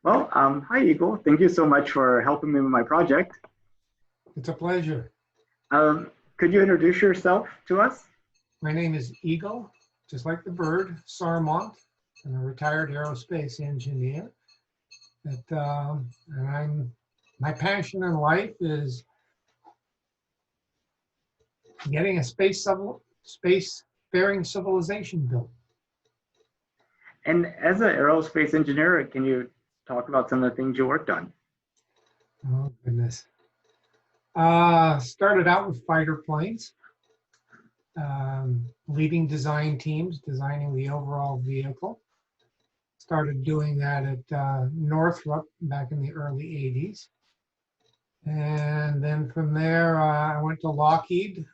Well, hi, Eagle. Thank you so much for helping me with my project. It's a pleasure. Could you introduce yourself to us? My name is Eagle, just like the bird, Sarmont. I'm a retired aerospace engineer. My passion in life is getting a spacefaring civilization built. And as an aerospace engineer, can you talk about some of the things you worked on? Oh, goodness. Started out with fighter planes, leading design teams, designing the overall vehicle. Started doing that at Northrop back in the early 80s. And then from there, I went to Lockheed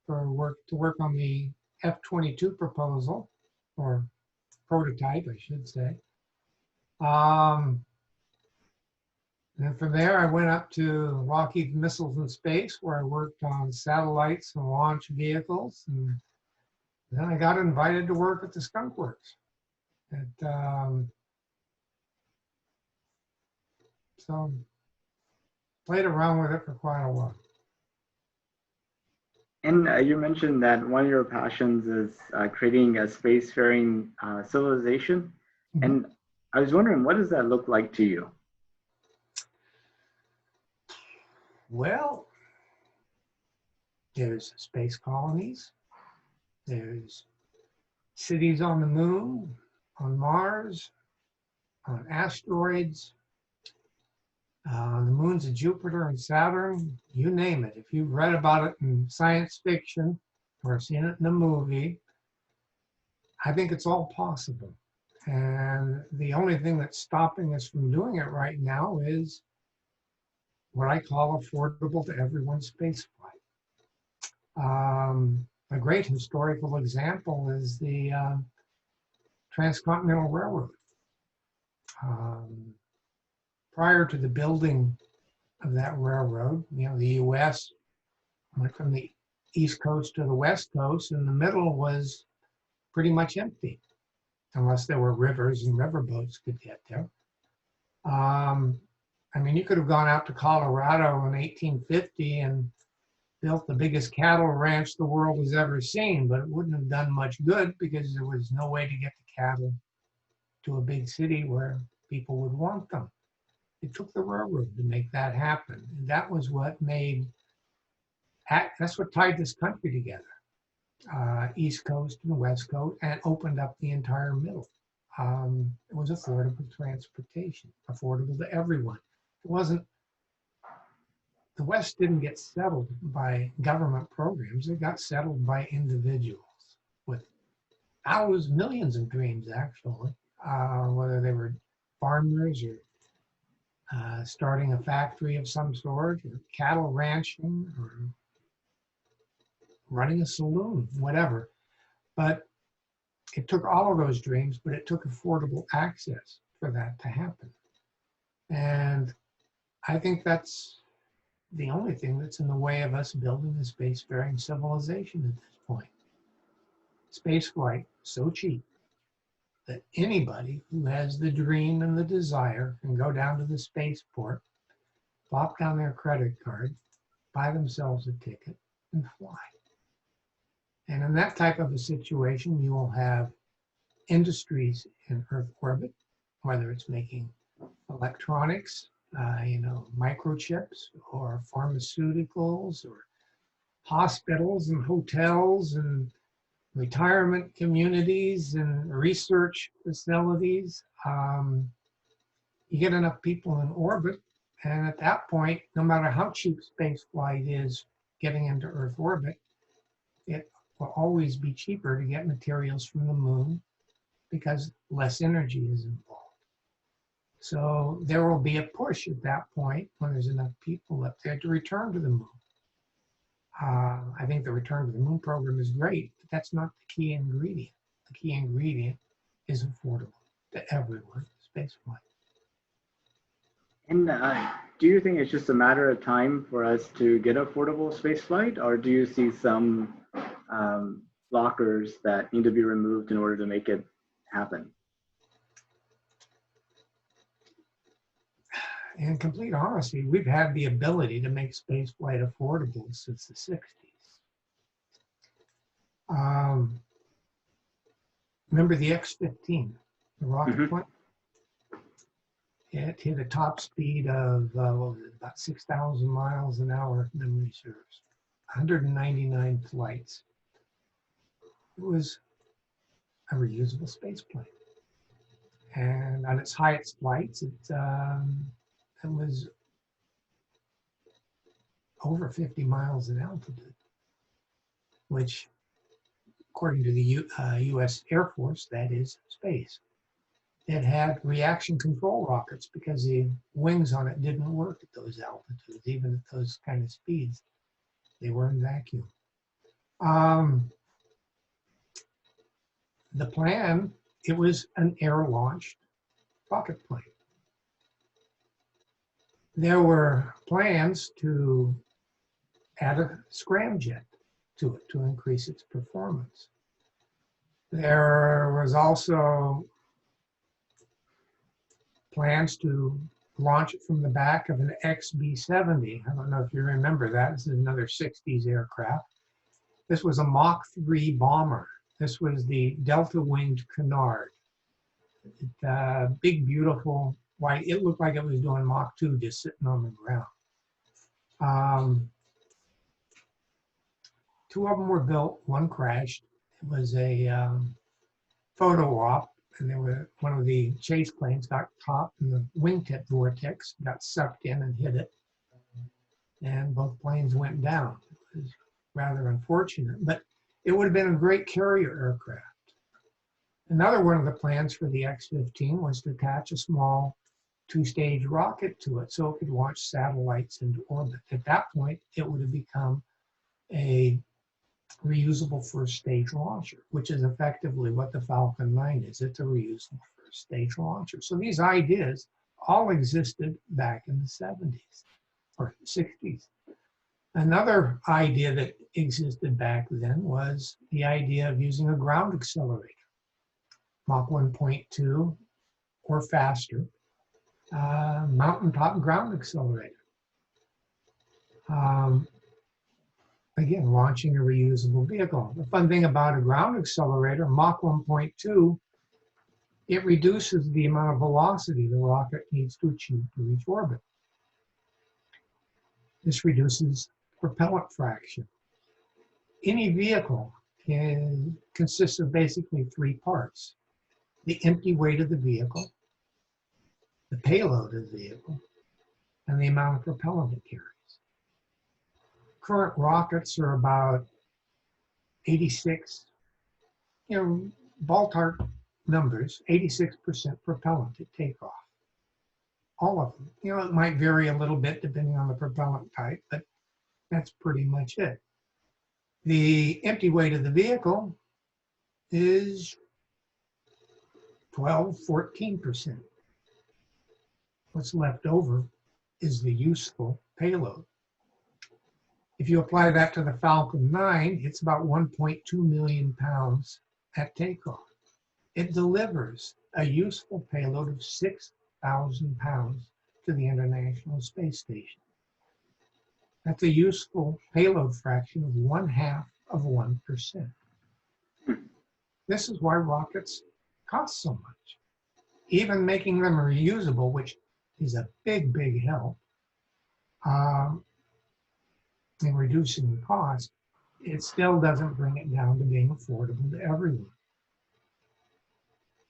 to work on the F-22 proposal, or prototype, I should say. And from there, I went up to Lockheed Missiles and Space, where I worked on satellites and launch vehicles. And then I got invited to work at the Skunk Works. So played around with it for quite a while. And you mentioned that one of your passions is creating a spacefaring civilization. Mm-hmm. And I was wondering, what does that look like to you? Well, there's space colonies, there's cities on the moon, on Mars, on asteroids, on the moons of Jupiter and Saturn, you name it. If you've read about it in science fiction or seen it in a movie, I think it's all possible. And the only thing that's stopping us from doing it right now is what I call affordable to everyone spaceflight. A great historical example is the Transcontinental Railroad. Prior to the building of that railroad, the U.S. went from the East Coast to the West Coast, and the middle was pretty much empty, unless there were rivers and riverboats could get there. You could have gone out to Colorado in 1850 and built the biggest cattle ranch the world has ever seen, but it wouldn't have done much good because there was no way to get the cattle to a big city where people would want them. It took the railroad to make that happen. And that was that's what tied this country together, East Coast and West Coast, and opened up the entire middle. It was affordable transportation, affordable to everyone. It wasn't, the West didn't get settled by government programs. It got settled by individuals with millions of dreams, actually, whether they were farmers or starting a factory of some sort, or cattle ranching, or running a saloon, whatever. But it took all of those dreams, but it took affordable access for that to happen. And I think that's the only thing that's in the way of us building a spacefaring civilization at this point. Spaceflight, so cheap that anybody who has the dream and the desire can go down to the spaceport, plop down their credit card, buy themselves a ticket, and fly. And in that type of a situation, you will have industries in Earth orbit, whether it's making electronics, microchips, or pharmaceuticals, or hospitals and hotels and retirement communities and research facilities. You get enough people in orbit, and at that point, no matter how cheap space flight is getting into Earth orbit, it will always be cheaper to get materials from the moon because less energy is involved. So there will be a push at that point when there's enough people up there to return to the moon. I think the return to the moon program is great, but that's not the key ingredient. The key ingredient is affordable to everyone, spaceflight. And do you think it's just a matter of time for us to get affordable spaceflight, or do you see some blockers that need to be removed in order to make it happen? in complete honesty, we've had the ability to make spaceflight affordable since the 60s. Remember the X-15, the rocket plane? It hit a top speed of about 6,000 miles an hour, if memory serves. 199 flights. It was a reusable space plane. And on its highest flights, it was over 50 miles in altitude, which, according to the US Air Force, that is space. It had reaction control rockets because the wings on it didn't work at those altitudes, even at those kind of speeds. They were in vacuum. The plan, it was an air-launched rocket plane. There were plans to add a scramjet to it to increase its performance. There was also plans to launch it from the back of an XB-70. I don't know if you remember that. This is another 60s aircraft. This was a Mach 3 bomber. This was the delta-winged Canard. Big, beautiful white. It looked like it was doing Mach 2 just sitting on the ground. Two of them were built, one crashed. It was a photo op, and one of the chase planes got caught in the wingtip vortex, got sucked in and hit it, and both planes went down. It was rather unfortunate, but it would have been a great carrier aircraft. Another one of the plans for the X-15 was to attach a small two-stage rocket to it so it could launch satellites into orbit. At that point, it would have become a reusable first-stage launcher, which is effectively what the Falcon 9 is. It's a reusable first-stage launcher. So these ideas all existed back in the 70s or 60s. Another idea that existed back then was the idea of using a ground accelerator, Mach 1.2 or faster, mountaintop ground accelerator. Again, launching a reusable vehicle. The fun thing about a ground accelerator, Mach 1.2, it reduces the amount of velocity the rocket needs to achieve to reach orbit. This reduces propellant fraction. Any vehicle consists of basically three parts: the empty weight of the vehicle, the payload of the vehicle, and the amount of propellant it carries. Current rockets are about 86, ballpark numbers, 86% propellant at takeoff. All of them. It might vary a little bit depending on the propellant type, but that's pretty much it. The empty weight of the vehicle is 12, 14%. What's left over is the useful payload. If you apply that to the Falcon 9, it's about 1.2 million pounds at takeoff. It delivers a useful payload of 6,000 pounds to the International Space Station. That's a useful payload fraction of 0.5%. This is why rockets cost so much. Even making them reusable, which is a big, big help, in reducing the cost, it still doesn't bring it down to being affordable to everyone.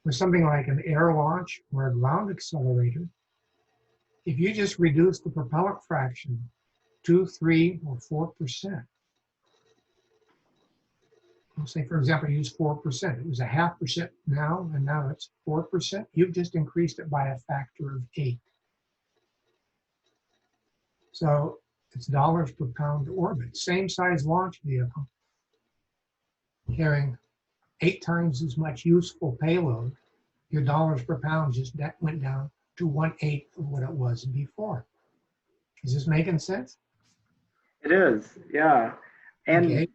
With something like an air launch or a ground accelerator, if you just reduce the propellant fraction 2, 3, or 4%, say, for example, use 4%. It was 0.5% now, and now it's 4%. You've just increased it by a factor of 8. So it's dollars per pound to orbit. Same size launch vehicle carrying 8 times as much useful payload. Your dollars per pound just went down to 1/8 of what it was before. Is this making sense? It is, yeah. And okay.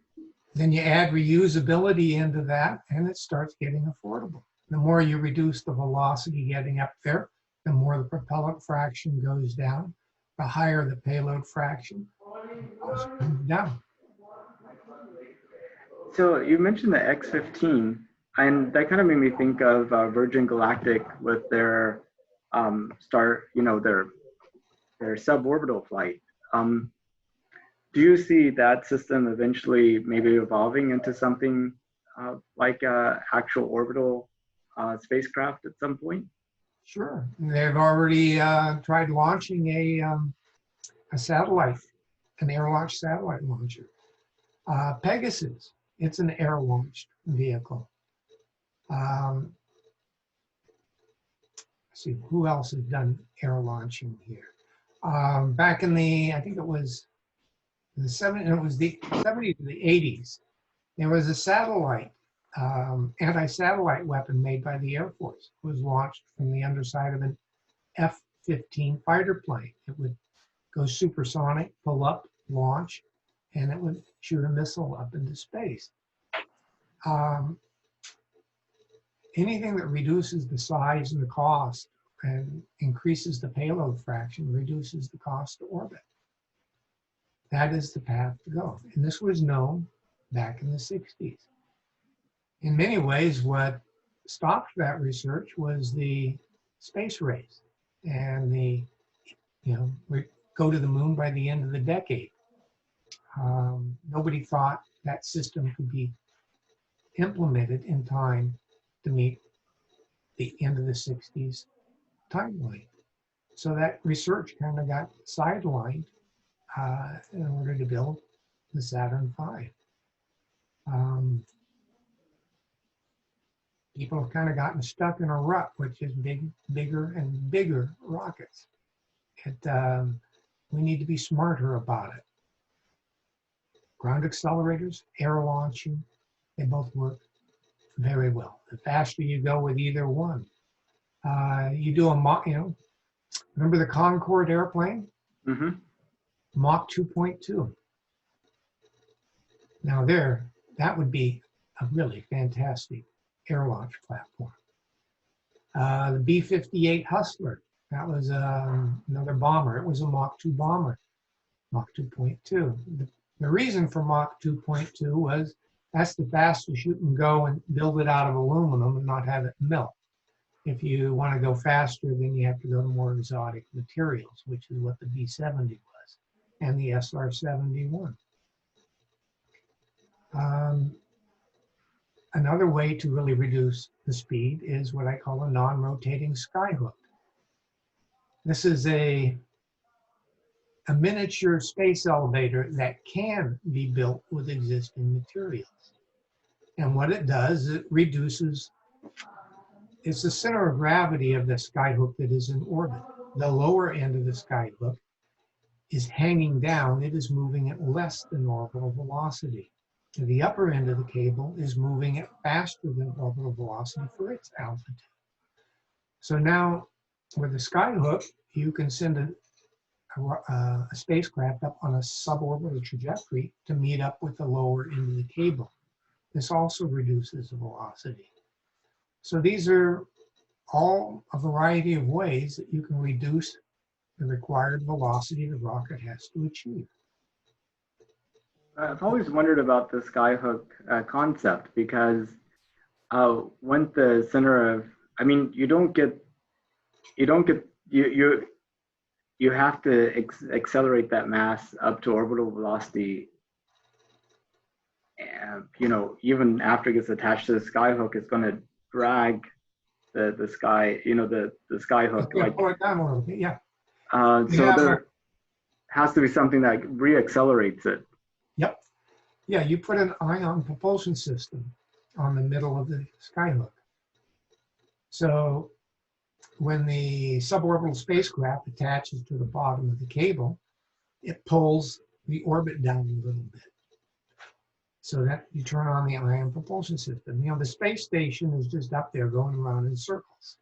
Then you add reusability into that, and it starts getting affordable. The more you reduce the velocity getting up there, the more the propellant fraction goes down, the higher the payload fraction goes down. So you mentioned the X-15, and that kind of made me think of Virgin Galactic with their their suborbital flight. Do you see that system eventually maybe evolving into something like actual orbital spacecraft at some point? Sure. They've already tried launching a satellite, an air-launched satellite launcher. Pegasus, it's an air-launched vehicle. Let's see, who else has done air launching here? Back in I think it was the 70s to the 80s, there was a satellite, anti-satellite weapon made by the Air Force. It was launched from the underside of an F-15 fighter plane. It would go supersonic, pull up, launch, and it would shoot a missile up into space. Anything that reduces the size and the cost and increases the payload fraction reduces the cost to orbit. That is the path to go. And this was known back in the 60s. In many ways, what stopped that research was the space race and we go to the moon by the end of the decade. Nobody thought that system could be implemented in time to meet the end of the 60s timeline. So that research kind of got sidelined in order to build the Saturn V. People have kind of gotten stuck in a rut, which is bigger and bigger rockets. We need to be smarter about it. Ground accelerators, air launching, they both work very well. The faster you go with either one, you do a Mach, remember the Concorde airplane? Mm-hmm. Mach 2.2. Now that would be a really fantastic air launch platform. The B-58 Hustler, that was another bomber. It was a Mach 2 bomber, Mach 2.2. The reason for Mach 2.2 was that's the fastest you can go and build it out of aluminum and not have it melt. If you want to go faster, then you have to go to more exotic materials, which is what the B-70 was, and the SR-71. Another way to really reduce the speed is what I call a non-rotating skyhook. This is a miniature space elevator that can be built with existing materials. And what it does, it reduces, it's the center of gravity of the skyhook that is in orbit. The lower end of the skyhook is hanging down. It is moving at less than orbital velocity. The upper end of the cable is moving at faster than orbital velocity for its altitude. So now with the skyhook, you can send a spacecraft up on a suborbital trajectory to meet up with the lower end of the cable. This also reduces the velocity. So these are all a variety of ways that you can reduce the required velocity the rocket has to achieve. I've always wondered about the skyhook concept because when the center of, you have to accelerate that mass up to orbital velocity. And, even after it gets attached to the skyhook, it's going to drag the skyhook. Pull it down a little bit, yeah. So there has to be something that reaccelerates it. Yep. Yeah, you put an ion propulsion system on the middle of the skyhook. So when the suborbital spacecraft attaches to the bottom of the cable, it pulls the orbit down a little bit. So that you turn on the ion propulsion system. The space station is just up there going around in circles.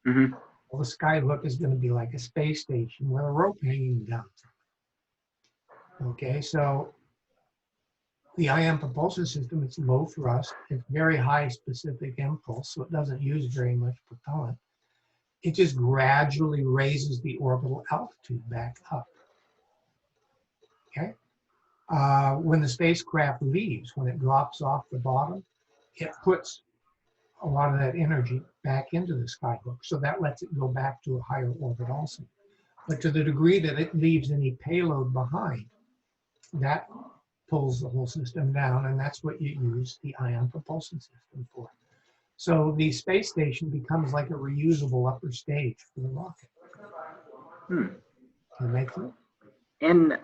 Mm-hmm. Well, the skyhook is going to be like a space station with a rope hanging down from it. Okay, so the ion propulsion system, it's low thrust, it's very high specific impulse, so it doesn't use very much propellant. it just gradually raises the orbital altitude back up. Okay. When the spacecraft leaves, when it drops off the bottom, it puts a lot of that energy back into the skyhook. So that lets it go back to a higher orbit also. But to the degree that it leaves any payload behind, that pulls the whole system down, and that's what you use the ion propulsion system for. So the space station becomes like a reusable upper stage for the rocket. Can that make sense? And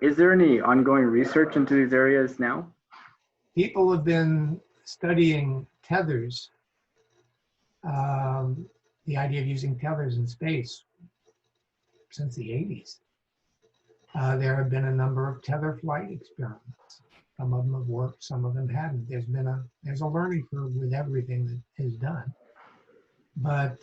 is there any ongoing research into these areas now? People have been studying tethers, the idea of using tethers in space since the 80s. There have been a number of tether flight experiments. Some of them have worked, some of them haven't. There's a learning curve with everything that is done. But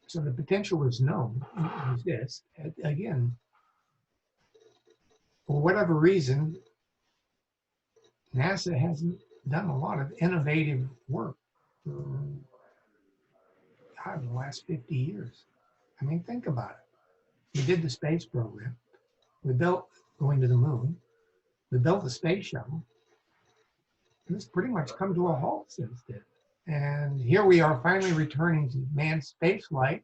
so the potential is known, it exists. Again, for whatever reason, NASA hasn't done a lot of innovative work for the last 50 years. I mean, think about it. We did the space program. We built going to the moon. We built the space shuttle. And it's pretty much come to a halt since then. And here we are finally returning to manned space flight.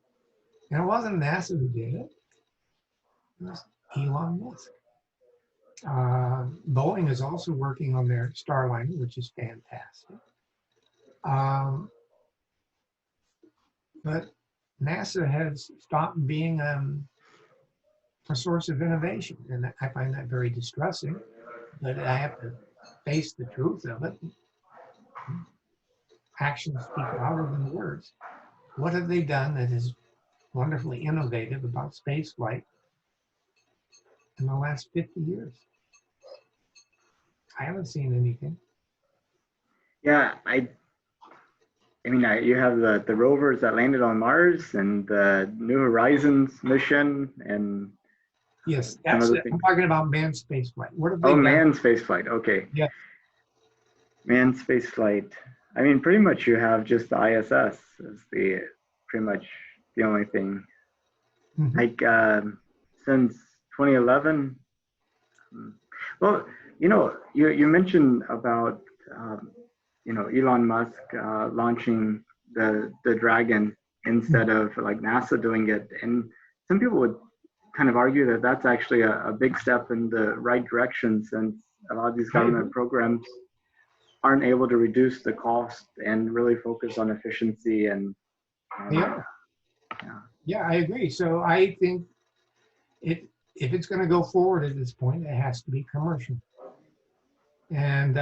And it wasn't NASA who did it. It was Elon Musk. Boeing is also working on their Starliner, which is fantastic. But NASA has stopped being a source of innovation, and I find that very distressing, but I have to face the truth of it. Actions speak louder than words. What have they done that is wonderfully innovative about space flight in the last 50 years? I haven't seen anything. Yeah, I mean, you have the rovers that landed on Mars and the New Horizons mission and yes, that's it. I'm talking about manned spaceflight. What have they done? Manned spaceflight. Okay. Yeah. Manned spaceflight. I mean, pretty much you have just the ISS as pretty much the only thing. Mm-hmm. Like since 2011. Well, you mentioned about Elon Musk launching the Dragon instead of like NASA doing it, and some people would kind of argue that that's actually a big step in the right direction, since a lot of these government programs aren't able to reduce the cost and really focus on efficiency and yeah, I agree. So I think if it's going to go forward at this point, it has to be commercial. And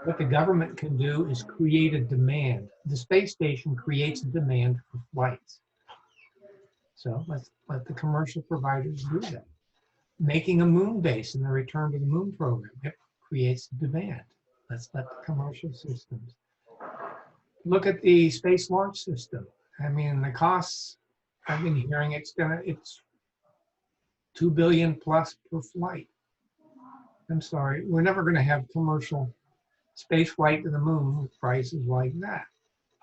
what the government can do is create a demand. The space station creates a demand for flights. So let's let the commercial providers do that. Making a moon base in the return to the moon program, it creates demand. Let's let the commercial systems. Look at the space launch system. I mean, the costs, I've been hearing it's $2 billion plus per flight. I'm sorry, we're never going to have commercial space flight to the moon with prices like that.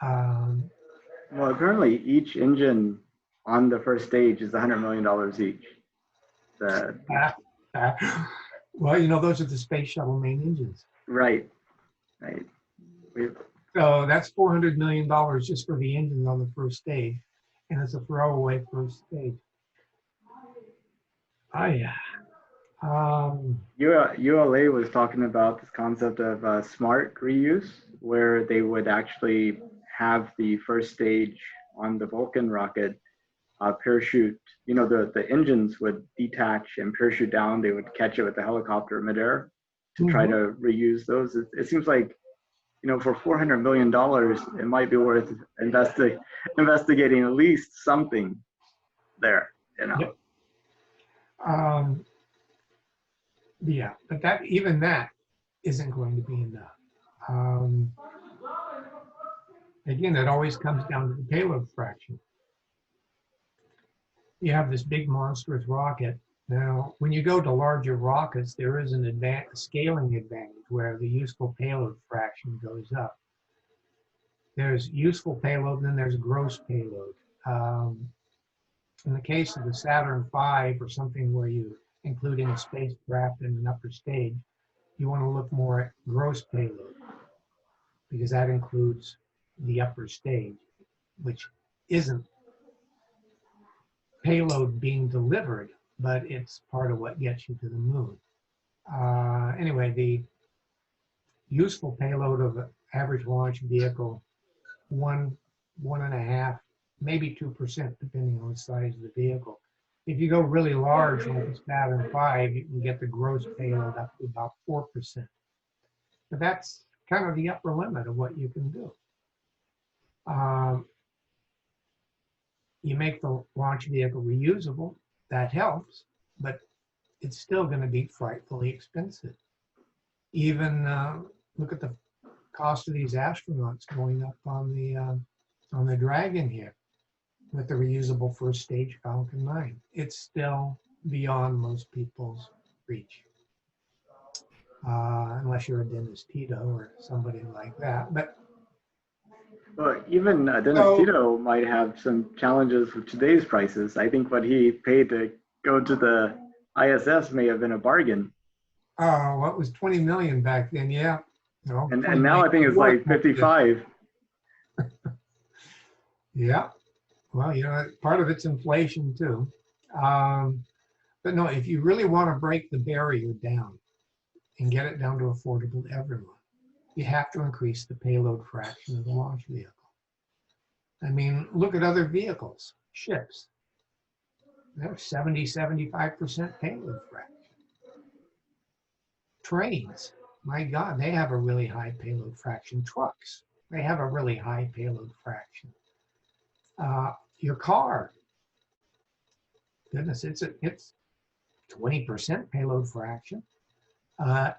Well, apparently each engine on the first stage is $100 million each. Well, those are the space shuttle main engines. Right. So that's $400 million just for the engines on the first stage, and it's a throwaway first stage. ULA was talking about this concept of smart reuse, where they would actually have the first stage on the Vulcan rocket parachute. The engines would detach and parachute down. They would catch it with the helicopter midair to try to reuse those. It seems like, for $400 million, it might be worth investigating at least something there. Yep. Yeah, but even that isn't going to be enough. Again, it always comes down to the payload fraction. You have this big monstrous rocket, Now, when you go to larger rockets, there is an scaling advantage where the useful payload fraction goes up. There's useful payload, and then there's gross payload. In the case of the Saturn V or something where you're including a spacecraft in an upper stage, you want to look more at gross payload because that includes the upper stage, which isn't payload being delivered, but it's part of what gets you to the moon. Anyway, the useful payload of an average launch vehicle, 1.5, maybe 2%, depending on the size of the vehicle. If you go really large, like the Saturn V, you can get the gross payload up to about 4%. But that's kind of the upper limit of what you can do. You make the launch vehicle reusable, that helps, but it's still going to be frightfully expensive. Even look at the cost of these astronauts going up on the Dragon here with the reusable first stage Falcon 9. It's still beyond most people's reach, unless you're a Dennis Tito or somebody like that. But well, even Dennis Tito might have some challenges with today's prices. I think what he paid to go to the ISS may have been a bargain. Oh, what was 20 million back then? Yeah. No, and now I think it's like 55. Yeah. Well, you know, part of it's inflation too. But no, if you really want to break the barrier down and get it down to affordable to everyone, you have to increase the payload fraction of the launch vehicle. I mean, look at other vehicles, ships. They have 70, 75% payload fraction. Trains, my God, they have a really high payload fraction. Trucks, they have a really high payload fraction. Your car, goodness, it's 20% payload fraction.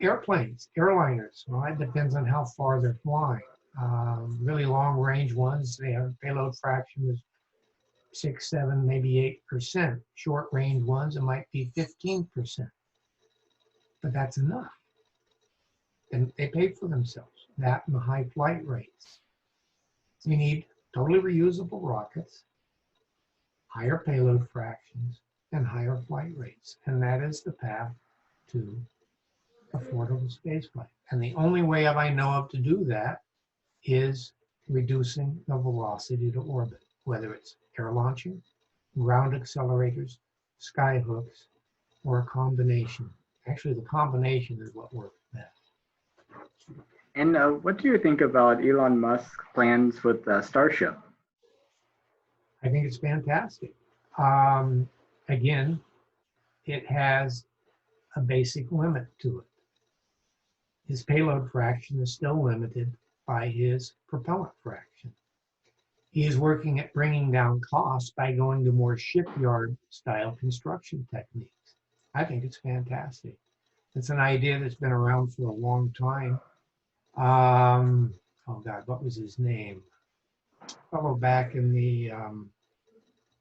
Airplanes, airliners, well, it depends on how far they're flying. Really long range ones, they have payload fraction is 6, 7, maybe 8%. Short range ones, it might be 15%. But that's enough. And they pay for themselves, that and the high flight rates. You need totally reusable rockets, higher payload fractions, and higher flight rates. And that is the path to affordable spaceflight. And the only way I know of to do that is reducing the velocity to orbit, whether it's air launching, ground accelerators, sky hooks, or a combination. Actually, the combination is what works best. And what do you think about Elon Musk's plans with Starship? I think it's fantastic. Again, it has a basic limit to it. His payload fraction is still limited by his propellant fraction. He is working at bringing down costs by going to more shipyard-style construction techniques. I think it's fantastic. It's an idea that's been around for a long time. Oh God, what was his name? A fellow back in the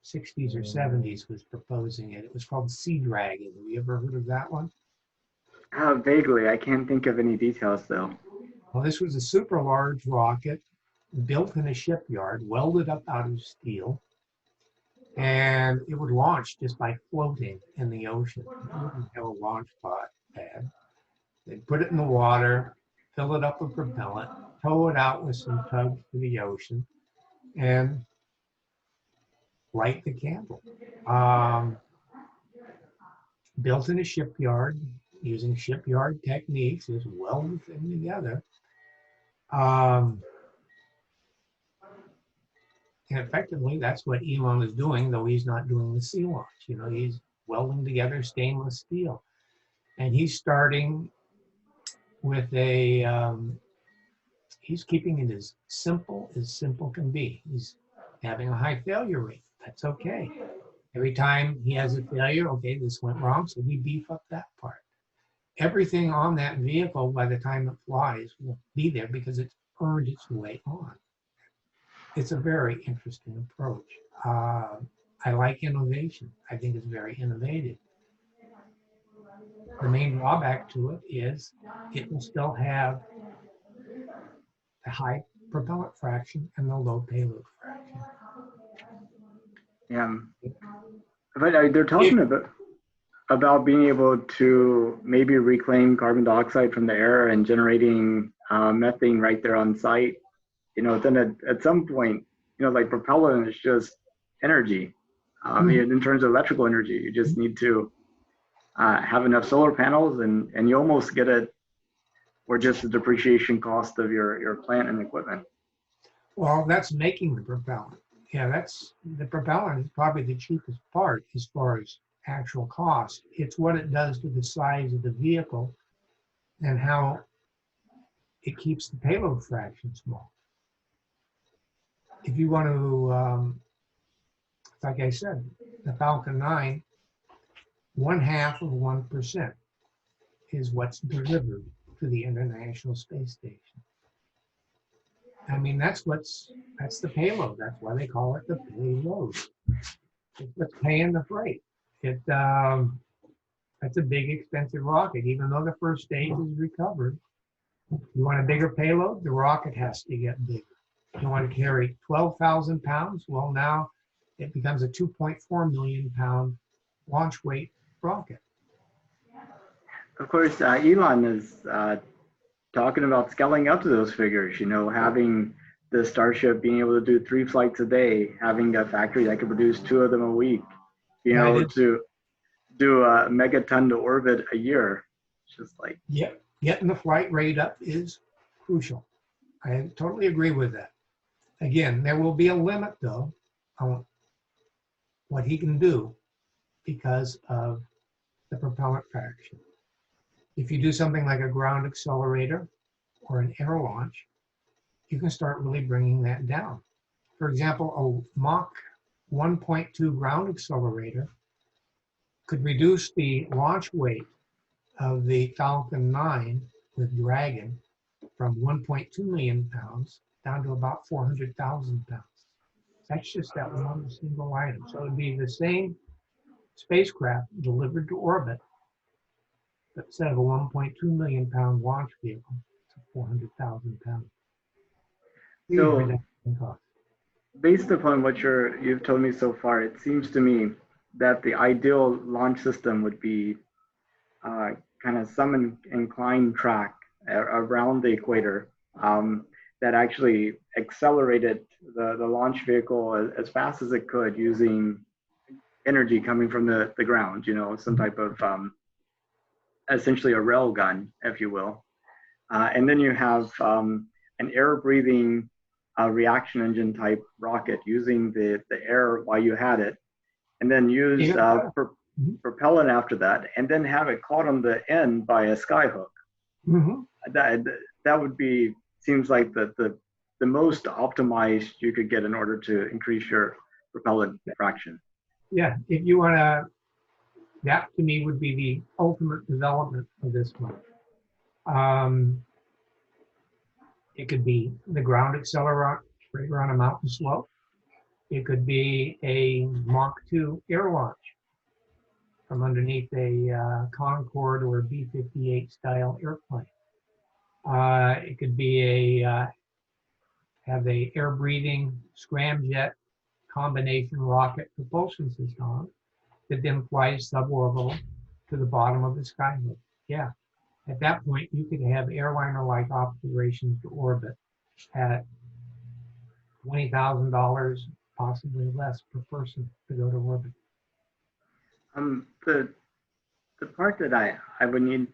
60s or 70s was proposing it. It was called Sea Dragon. Have you ever heard of that one? Vaguely, I can't think of any details though. Well, this was a super large rocket built in a shipyard, welded up out of steel, and it would launch just by floating in the ocean. It wouldn't have a launch pad. They'd put it in the water, fill it up with propellant, tow it out with some tugs to the ocean, and light the candle. Built in a shipyard, using shipyard techniques, just weld the thing together. And effectively, that's what Elon is doing, though he's not doing the sea launch. You know, he's welding together stainless steel. And he's starting with he's keeping it as simple can be. He's having a high failure rate. That's okay. Every time he has a failure, okay, this went wrong, so we beef up that part. Everything on that vehicle, by the time it flies, will be there because it's earned its way on. It's a very interesting approach. I like innovation. I think it's very innovative. The main drawback to it is it will still have the high propellant fraction and the low payload fraction. Yeah, but they're If, talking about being able to maybe reclaim carbon dioxide from the air and generating methane right there on site. Then at some point, like propellant is just energy. In terms of electrical energy, you just need to have enough solar panels, and you almost get it for just the depreciation cost of your plant and equipment. well, that's making the propellant. Yeah, the propellant is probably the cheapest part as far as actual cost. It's what it does to the size of the vehicle and how it keeps the payload fraction small. If you want to, like I said, the Falcon 9, 0.5% is what's delivered to the International Space Station. I mean, that's the payload. That's why they call it the payload. It's what's paying the freight. That's a big, expensive rocket. Even though the first stage is recovered, you want a bigger payload, the rocket has to get bigger. You want to carry 12,000 pounds? Well, now it becomes a 2.4 million pound launch weight rocket. Of course, Elon is talking about scaling up to those figures, having the Starship being able to do 3 flights a day, having a factory that could produce 2 of them a week, to do a megaton to orbit a year. It's just like, yeah, getting the flight rate up is crucial. I totally agree with that. Again, there will be a limit though on what he can do because of the propellant fraction. If you do something like a ground accelerator or an air launch, you can start really bringing that down. For example, a Mach 1.2 ground accelerator could reduce the launch weight of the Falcon 9 with Dragon from 1.2 million pounds down to about 400,000 pounds. That's just that one single item. So it'd be the same spacecraft delivered to orbit, but instead of a 1.2 million pound launch vehicle, it's a 400,000 pound. so based upon what you've told me so far, it seems to me that the ideal launch system would be kind of some inclined track around the equator that actually accelerated the launch vehicle as fast as it could using energy coming from the ground, some type of essentially a rail gun, if you will. And then you have an air-breathing reaction engine type rocket using the air while you had it, and then use propellant after that, and then have it caught on the end by a skyhook. Mm-hmm. That would be, seems like the most optimized you could get in order to increase your propellant fraction. Yeah, if you want to, that to me would be the ultimate development of this one. It could be the ground accelerator on a mountain slope. It could be a Mach 2 air launch from underneath a Concorde or a B-58 style airplane. It could be have a air breathing scramjet combination rocket propulsion system that then flies suborbital to the bottom of the skyhook. Yeah, at that point you could have airliner-like operations to orbit at $20,000, possibly less per person to go to orbit. The part that I would need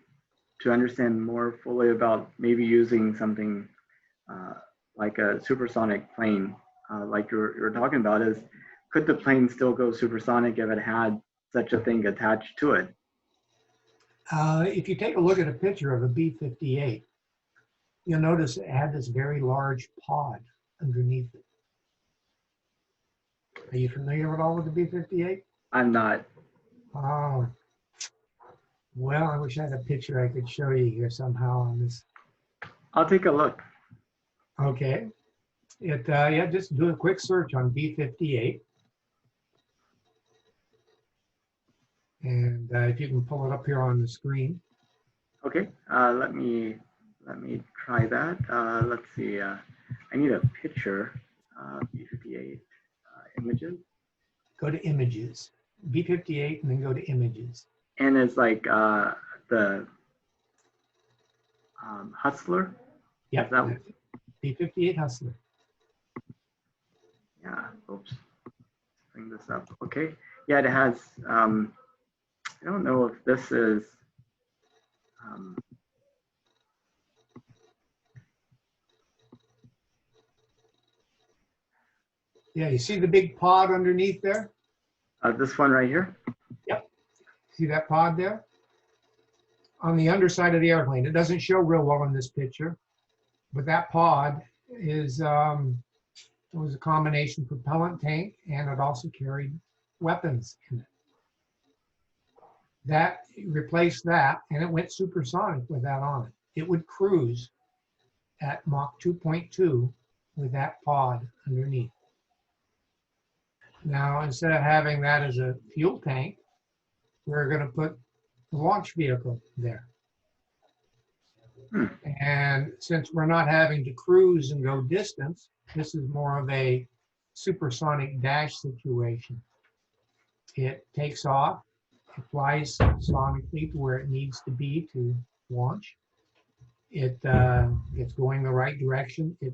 to understand more fully about maybe using something like a supersonic plane, like you're talking about, is could the plane still go supersonic if it had such a thing attached to it? If you take a look at a picture of a B-58, you'll notice it had this very large pod underneath it. Are you familiar at all with the B-58? I'm not. Oh, well, I wish I had a picture I could show you here somehow on this. I'll take a look. Okay. Yeah, just do a quick search on B-58. And if you can pull it up here on the screen. Okay, let me try that. Let's see. I need a picture. B58 images, Go to images. B58 and then go to images. and it's like the Hustler. Yeah, That, B58 Hustler. yeah. Oops. Bring this up. Okay. Yeah, it has. I don't know if this is. Um, Yeah, you see the big pod underneath there? this one right here. Yep. See that pod there? On the underside of the airplane. It doesn't show real well in this picture, but that pod is it was a combination propellant tank, and it also carried weapons in it. That replaced that, and it went supersonic with that on it. It would cruise at Mach 2.2 with that pod underneath. Now, instead of having that as a fuel tank, we're going to put the launch vehicle there. And since we're not having to cruise and go distance, this is more of a supersonic dash situation. It takes off, it flies sonically to where it needs to be to launch. It gets going the right direction. It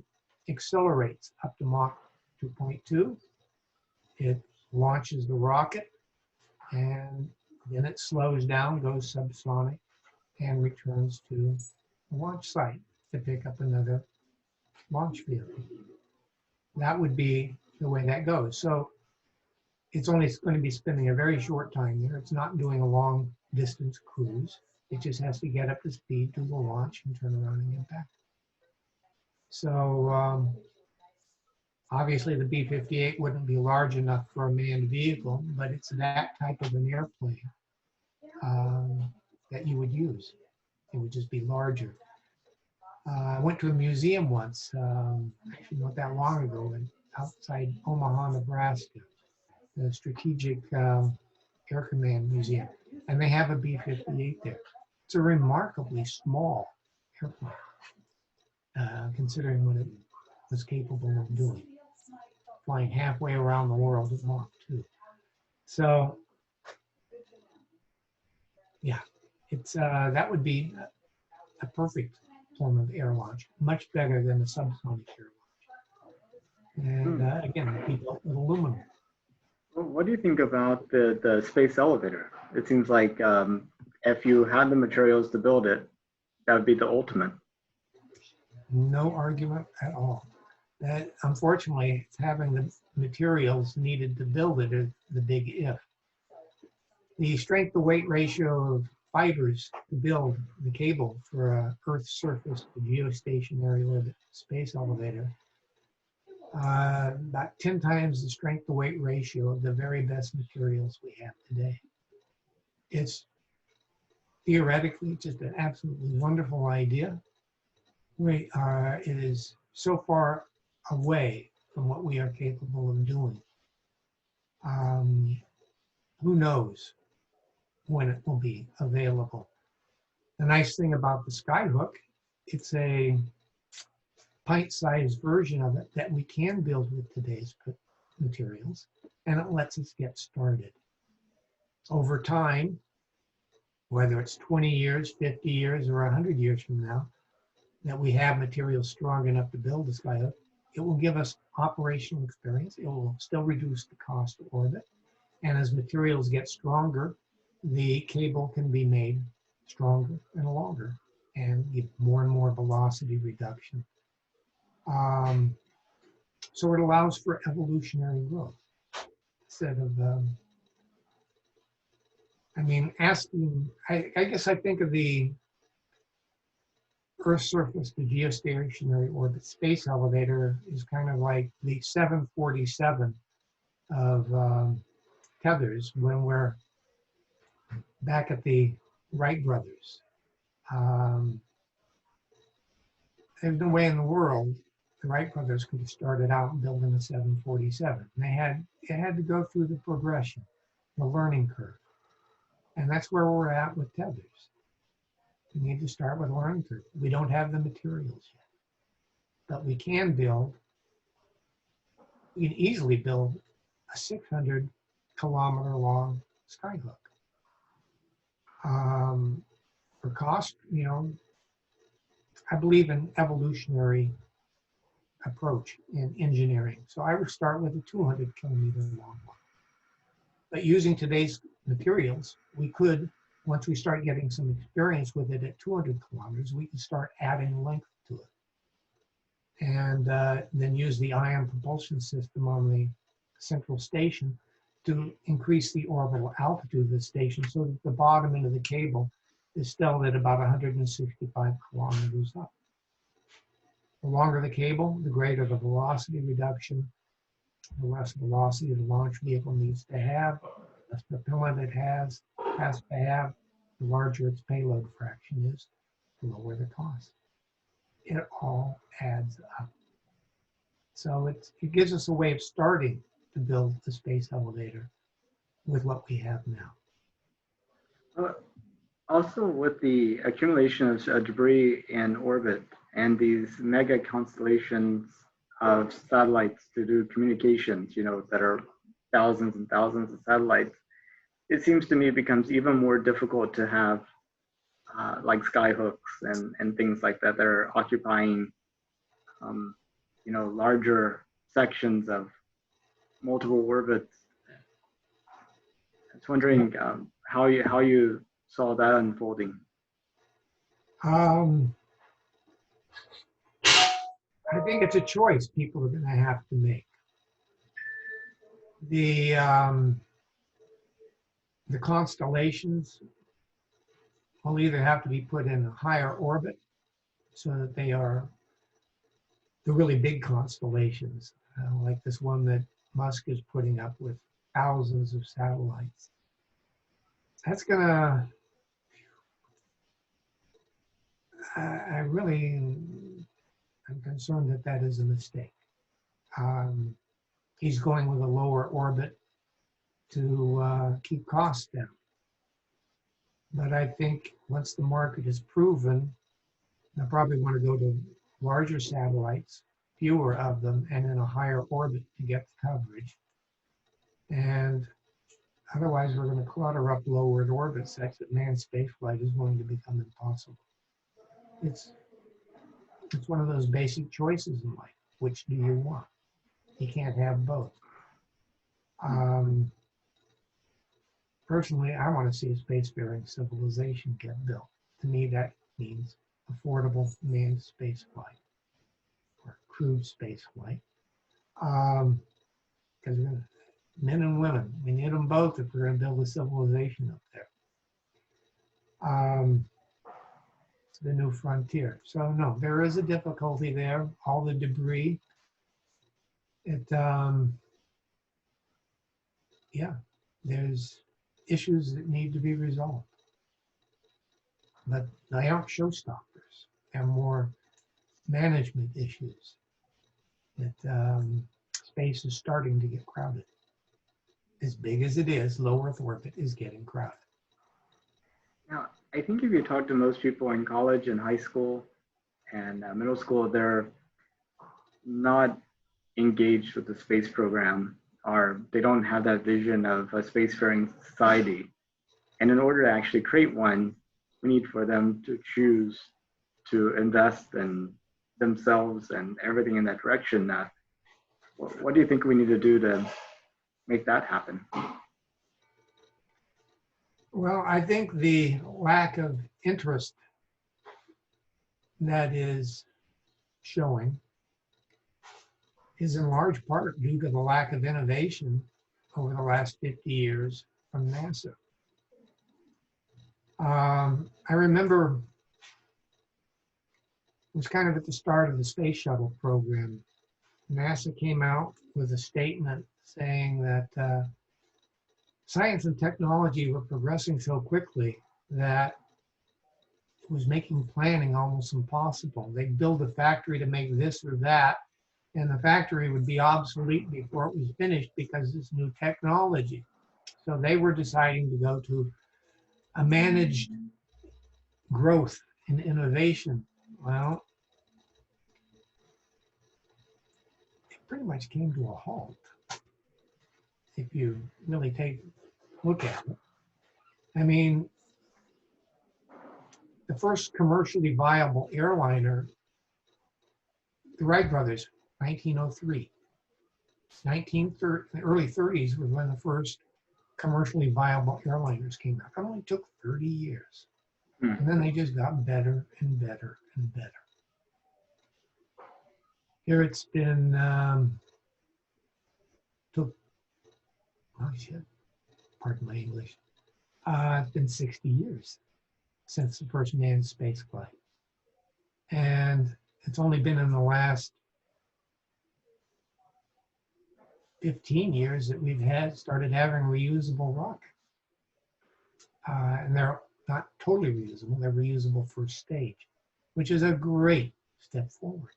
accelerates up to Mach 2.2. It launches the rocket, and then it slows down, goes subsonic, and returns to the launch site to pick up another launch vehicle. That would be the way that goes. So it's only going to be spending a very short time there. It's not doing a long distance cruise. It just has to get up to speed, do the launch, and turn around and get back. So obviously the B-58 wouldn't be large enough for a manned vehicle, but it's that type of an airplane that you would use. It would just be larger. I went to a museum once, actually not that long ago, outside Omaha, Nebraska, the Strategic Air Command Museum, and they have a B-58 there. It's a remarkably small airplane, considering what it was capable of doing, flying halfway around the world at Mach 2. So, yeah, it's that would be a perfect form of air launch, much better than a subsonic air launch. And again, it'd be built with aluminum. Well, what do you think about the space elevator? It seems like if you had the materials to build it, that would be the ultimate. No argument at all. That unfortunately, it's having the materials needed to build it is the big if. The strength to weight ratio of fibers to build the cable for a Earth's surface to geostationary orbit space elevator, about 10 times the strength to weight ratio of the very best materials we have today. It's theoretically just an absolutely wonderful idea. It is so far away from what we are capable of doing. Who knows when it will be available. The nice thing about the Skyhook, it's a pint-sized version of it that we can build with today's materials, and it lets us get started. Over time, whether it's 20 years, 50 years, or 100 years from now, that we have materials strong enough to build the Skyhook, it will give us operational experience. It will still reduce the cost of orbit. And as materials get stronger, the cable can be made stronger and longer and give more and more velocity reduction. So it allows for evolutionary growth instead of, I guess I think of the Earth surface to geostationary orbit space elevator is kind of like the 747 of Tethers when we're back at the Wright brothers. There's no way in the world the Wright brothers could have started out building a 747. It had to go through the progression, the learning curve. And that's where we're at with Tethers. We need to start with learning curve. We don't have the materials yet, but we can easily build a 600-kilometer long skyhook. For cost, I believe in evolutionary approach in engineering. So I would start with a 200-kilometer long one. But using today's materials, we could, once we start getting some experience with it at 200 kilometers, we can start adding length to it. And then use the ion propulsion system on the central station to increase the orbital altitude of the station so that the bottom end of the cable is still at about 165 kilometers up. The longer the cable, the greater the velocity reduction, the less velocity the launch vehicle needs to have, the less propellant it has to have, the larger its payload fraction is, the lower the cost. It all adds up. So it gives us a way of starting to build a space elevator with what we have now. Also, with the accumulation of debris in orbit and these mega constellations of satellites to do communications, that are thousands and thousands of satellites, it seems to me it becomes even more difficult to have like skyhooks and things like that are occupying, larger sections of multiple orbits. I was wondering how you saw that unfolding. I think it's a choice people are going to have to make. The constellations will either have to be put in a higher orbit so that they are the really big constellations, like this one that Musk is putting up with thousands of satellites. That's gonna, I'm concerned that that is a mistake. He's going with a lower orbit to keep costs down. But I think once the market is proven, they'll probably want to go to larger satellites, fewer of them, and in a higher orbit to get the coverage. And otherwise, we're going to clutter up lowered orbits such that manned spaceflight is going to become impossible. It's one of those basic choices in life. Which do you want? You can't have both. Personally, I want to see a spacefaring civilization get built. To me, that means affordable manned spaceflight or crewed spaceflight. Because men and women, we need them both if we're going to build a civilization up there. It's the new frontier. So no, there is a difficulty there. All the debris. There's issues that need to be resolved. But they aren't showstoppers. They're more management issues. That space is starting to get crowded. As big as it is, low Earth orbit is getting crowded. Now, I think if you talk to most people in college and high school and middle school, they're not engaged with the space program, or they don't have that vision of a spacefaring society. And in order to actually create one, we need for them to choose to invest in themselves and everything in that direction. What do you think we need to do to make that happen? Well, I think the lack of interest that is showing is in large part due to the lack of innovation over the last 50 years from NASA. I remember it was kind of at the start of the space shuttle program. NASA came out with a statement saying that science and technology were progressing so quickly that it was making planning almost impossible. They'd build a factory to make this or that, and the factory would be obsolete before it was finished because it's new technology. So they were deciding to go to a managed growth and innovation. Well, it pretty much came to a halt if you really take a look at it. I mean, the first commercially viable airliner, the Wright brothers, 1903. The early 30s was when the first commercially viable airliners came out. It only took 30 years. And then they just got better and better and better. Here it's been, pardon my English. It's been 60 years since the first manned space flight. And it's only been in the last 15 years that we've started having reusable rockets. And they're not totally reusable, they're reusable first stage, which is a great step forward.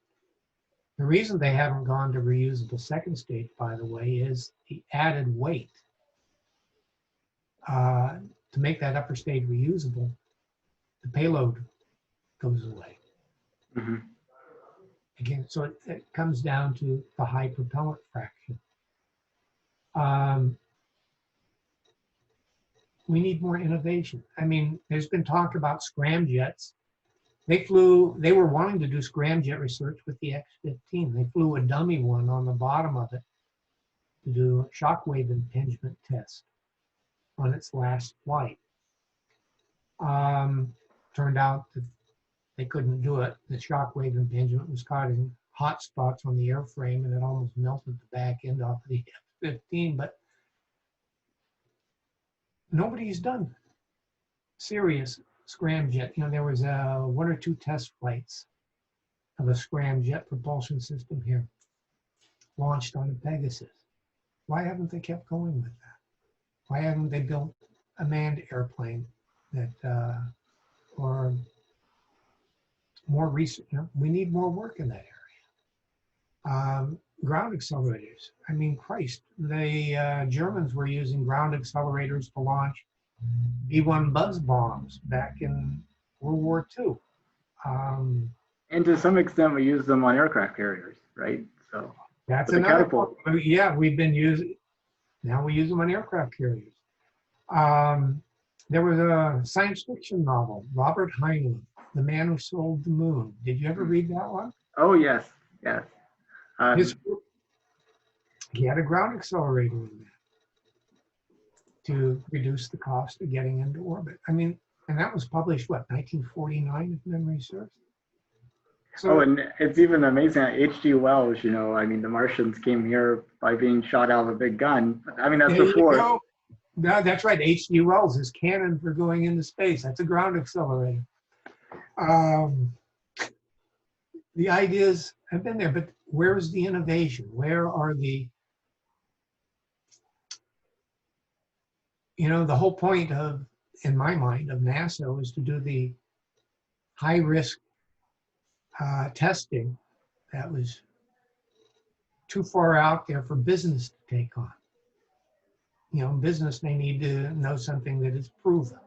The reason they haven't gone to reusable second stage, by the way, is the added weight. To make that upper stage reusable, the payload goes away. Mm-hmm. Again, so it comes down to the high propellant fraction. We need more innovation. I mean, there's been talk about scramjets. They were wanting to do scramjet research with the X-15. They flew a dummy one on the bottom of it to do a shockwave impingement test on its last flight. Turned out that they couldn't do it. The shockwave impingement was causing hot spots on the airframe, and it almost melted the back end off the F-15. But nobody's done serious scramjet. You know, there was one or two test flights of a scramjet propulsion system here, launched on a Pegasus. Why haven't they kept going with that? Why haven't they built a manned airplane that, or more research? You know, we need more work in that area. Ground accelerators. I mean, Christ, the Germans were using ground accelerators to launch B-1 buzz bombs back in World War II. And to some extent, we use them on aircraft carriers, right? So that's another catapult. Yeah, we've been using. Now we use them on aircraft carriers. There was a science fiction novel, Robert Heinlein, The Man Who Sold the Moon. Did you ever read that one? Oh, yes, yes. He had a ground accelerator in there to reduce the cost of getting into orbit. I mean, and that was published, what, 1949, if memory serves? So, and it's even amazing that H.G. Wells, you know, I mean, the Martians came here by being shot out of a big gun. I mean, that's before. No, that's right. H.G. Wells is cannon for going into space. That's a ground accelerator. The ideas have been there, but where is the innovation? Where are the, you know, the whole point of, in my mind, of NASA was to do the high risk testing that was too far out there for business to take on. You know, business, they need to know something that is proven.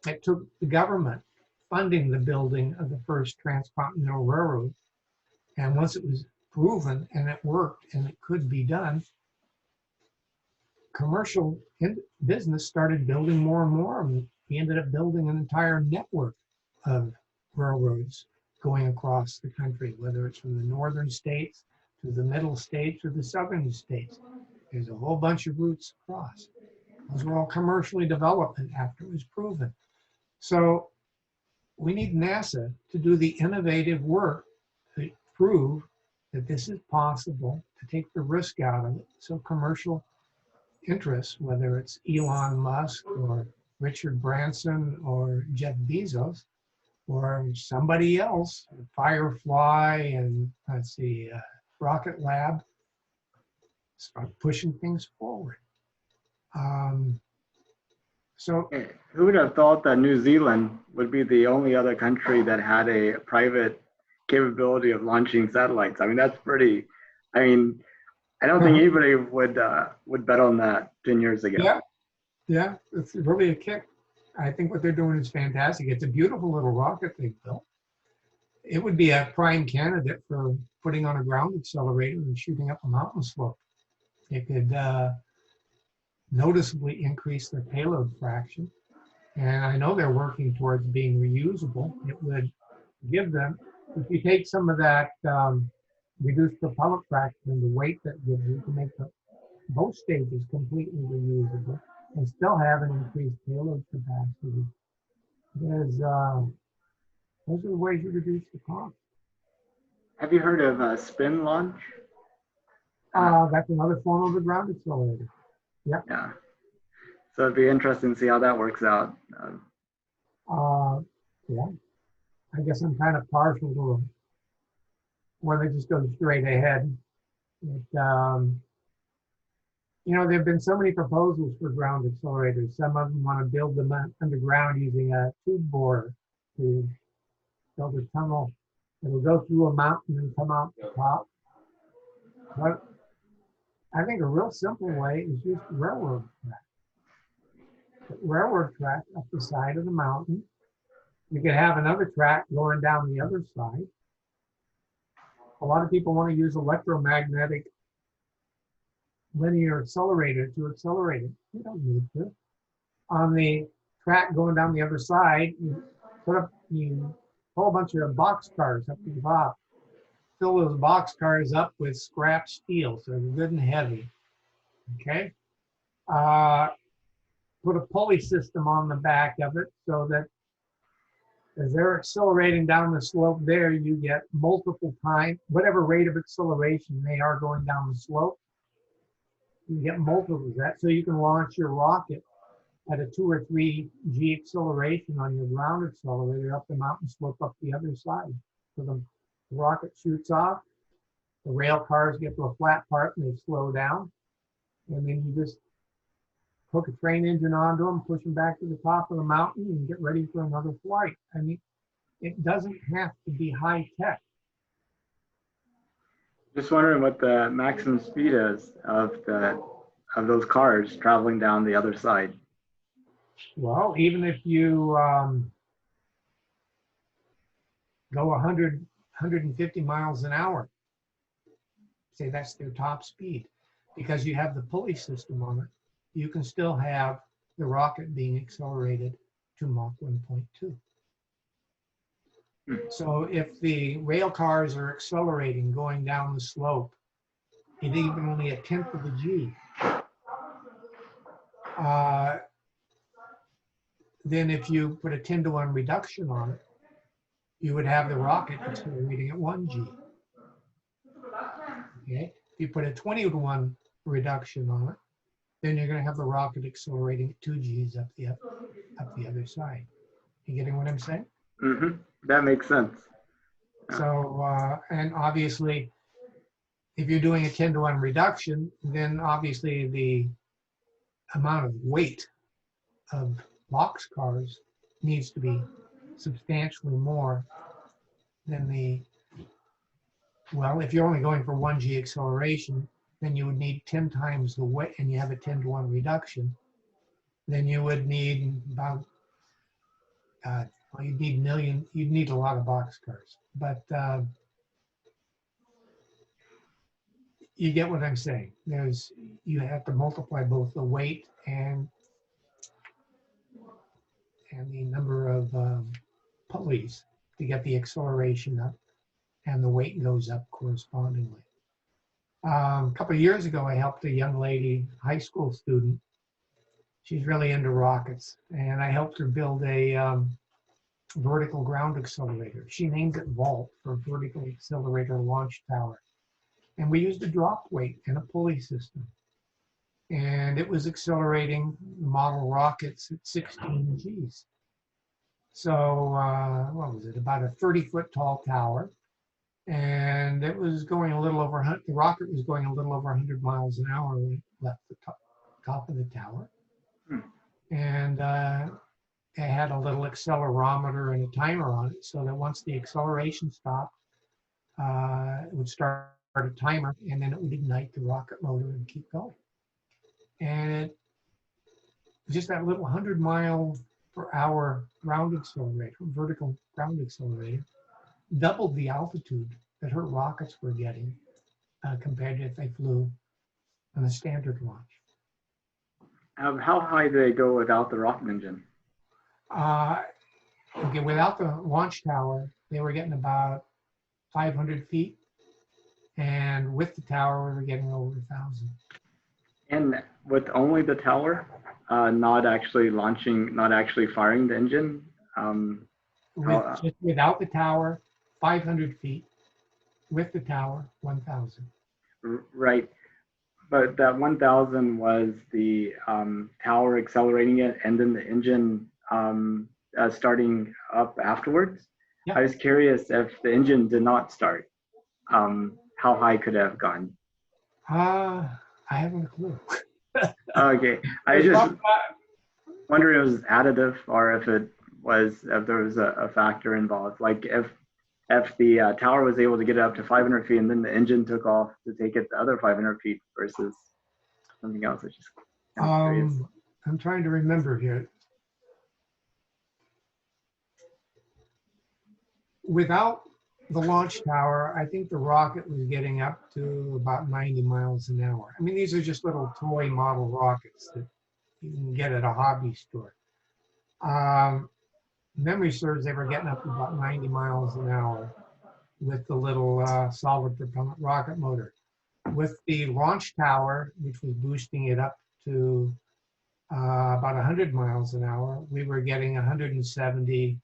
It took the government funding the building of the first Transcontinental Railroad. And once it was proven and it worked and it could be done, commercial business started building more and more. And we ended up building an entire network of railroads going across the country, whether it's from the northern states to the middle states or the southern states. There's a whole bunch of routes across. Those were all commercially developed after it was proven. So we need NASA to do the innovative work to prove that this is possible, to take the risk out of it. So commercial interests, whether it's Elon Musk or Richard Branson or Jeff Bezos or somebody else, Firefly and let's see, Rocket Lab, start pushing things forward. So who would have thought that New Zealand would be the only other country that had a private capability of launching satellites? I mean, that's pretty, I mean, I don't think anybody would bet on that 10 years ago. Yeah, Yeah, it's really a kick. I think what they're doing is fantastic. It's a beautiful little rocket they've built. It would be a prime candidate for putting on a ground accelerator and shooting up a mountain slope. It could noticeably increase their payload fraction. And I know they're working towards being reusable. It would give them, if you take some of that reduced propellant fraction and the weight that gives you to make both stages completely reusable and still have an increased payload capacity, those are the ways you reduce the cost. Have you heard of spin launch? That's another form of a ground accelerator. Yep. Yeah. So it'd be interesting to see how that works out. Yeah. I guess I'm kind of partial to one that just goes straight ahead. You know, there have been so many proposals for ground accelerators. Some of them want to build them underground using a tube bore to build a tunnel. It'll go through a mountain and come out the top. But I think a real simple way is just railroad track. Put railroad track up the side of the mountain. You could have another track going down the other side. A lot of people want to use electromagnetic linear accelerator to accelerate it. You don't need to. On the track going down the other side, you put up a whole bunch of box cars up to the top. Fill those box cars up with scrap steel, so they're good and heavy. Okay. Put a pulley system on the back of it so that as they're accelerating down the slope there, you get multiple times, whatever rate of acceleration they are going down the slope, you get multiples of that. So you can launch your rocket at a 2 or 3 G acceleration on your ground accelerator up the mountain slope up the other side. So the rocket shoots off, the rail cars get to a flat part and they slow down. And then you just hook a train engine onto them, push them back to the top of the mountain and get ready for another flight. I mean, it doesn't have to be high tech. Just wondering what the maximum speed is of those cars traveling down the other side. Well, even if you go 150 miles an hour, say that's their top speed, because you have the pulley system on it, you can still have the rocket being accelerated to Mach 1.2. So if the rail cars are accelerating going down the slope at even only 1/10 of a G, then if you put a 10-to-1 reduction on it, you would have the rocket accelerating at 1 G. Okay? If you put a 20-to-1 reduction on it, then you're going to have the rocket accelerating at 2 Gs up the other side. You getting what I'm saying? Mm-hmm. That makes sense. So, and obviously, if you're doing a 10-to-1 reduction, then obviously the amount of weight of box cars needs to be substantially more than well, if you're only going for 1 G acceleration, then you would need 10 times the weight, and you have a 10-to-1 reduction, then you would need about, well, you'd need a lot of box cars. But you get what I'm saying. You have to multiply both the weight and the number of pulleys to get the acceleration up, and the weight goes up correspondingly. A couple of years ago, I helped a young lady, high school student. She's really into rockets, and I helped her build a vertical ground accelerator. She named it VALT, for Vertical Accelerator Launch Tower. And we used a drop weight and a pulley system. And it was accelerating model rockets at 16 Gs. So what was it, about a 30-foot tall tower. And it was going a little over, the rocket was going a little over 100 miles an hour when it left the top of the tower. And it had a little accelerometer and a timer on it, so that once the acceleration stopped, it would start a timer, and then it would ignite the rocket motor and keep going. And just that little 100-mile-per-hour ground accelerator, vertical ground accelerator, doubled the altitude that her rockets were getting compared to if they flew on a standard launch. How high do they go without the rocket engine? Okay, without the launch tower, they were getting about 500 feet. And with the tower, we were getting over 1,000. And with only the tower, not actually launching, not actually firing the engine? Just without the tower, 500 feet. With the tower, 1,000. Right. But that 1,000 was the tower accelerating it and then the engine starting up afterwards. Yep. I was curious if the engine did not start, how high could it have gone? I haven't a clue. Okay. I just wondering if it was additive or if there was a factor involved. Like if the tower was able to get it up to 500 feet and then the engine took off to take it the other 500 feet versus something else. It's just kind of curious. I'm trying to remember here. Without the launch tower, I think the rocket was getting up to about 90 miles an hour. I mean, these are just little toy model rockets that you can get at a hobby store. Memory serves, they were getting up to about 90 miles an hour with the little solid propellant rocket motor. With the launch tower, which was boosting it up to about 100 miles an hour, we were getting 170,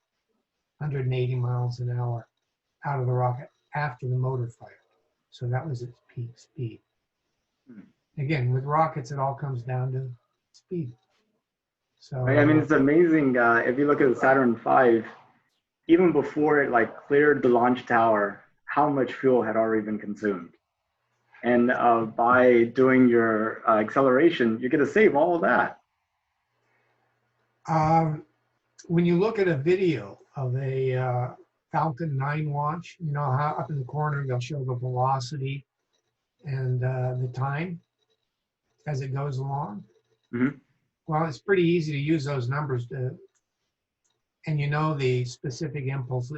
180 miles an hour out of the rocket after the motor fired. So that was its peak speed. Again, with rockets, it all comes down to speed. So I mean, it's amazing. If you look at the Saturn V, even before it like cleared the launch tower, how much fuel had already been consumed. And by doing your acceleration, you're going to save all of that. When you look at a video of a Falcon 9 launch, you know how up in the corner they'll show the velocity and the time as it goes along. Mm-hmm. Well, it's pretty easy to use those numbers and you know the specific impulse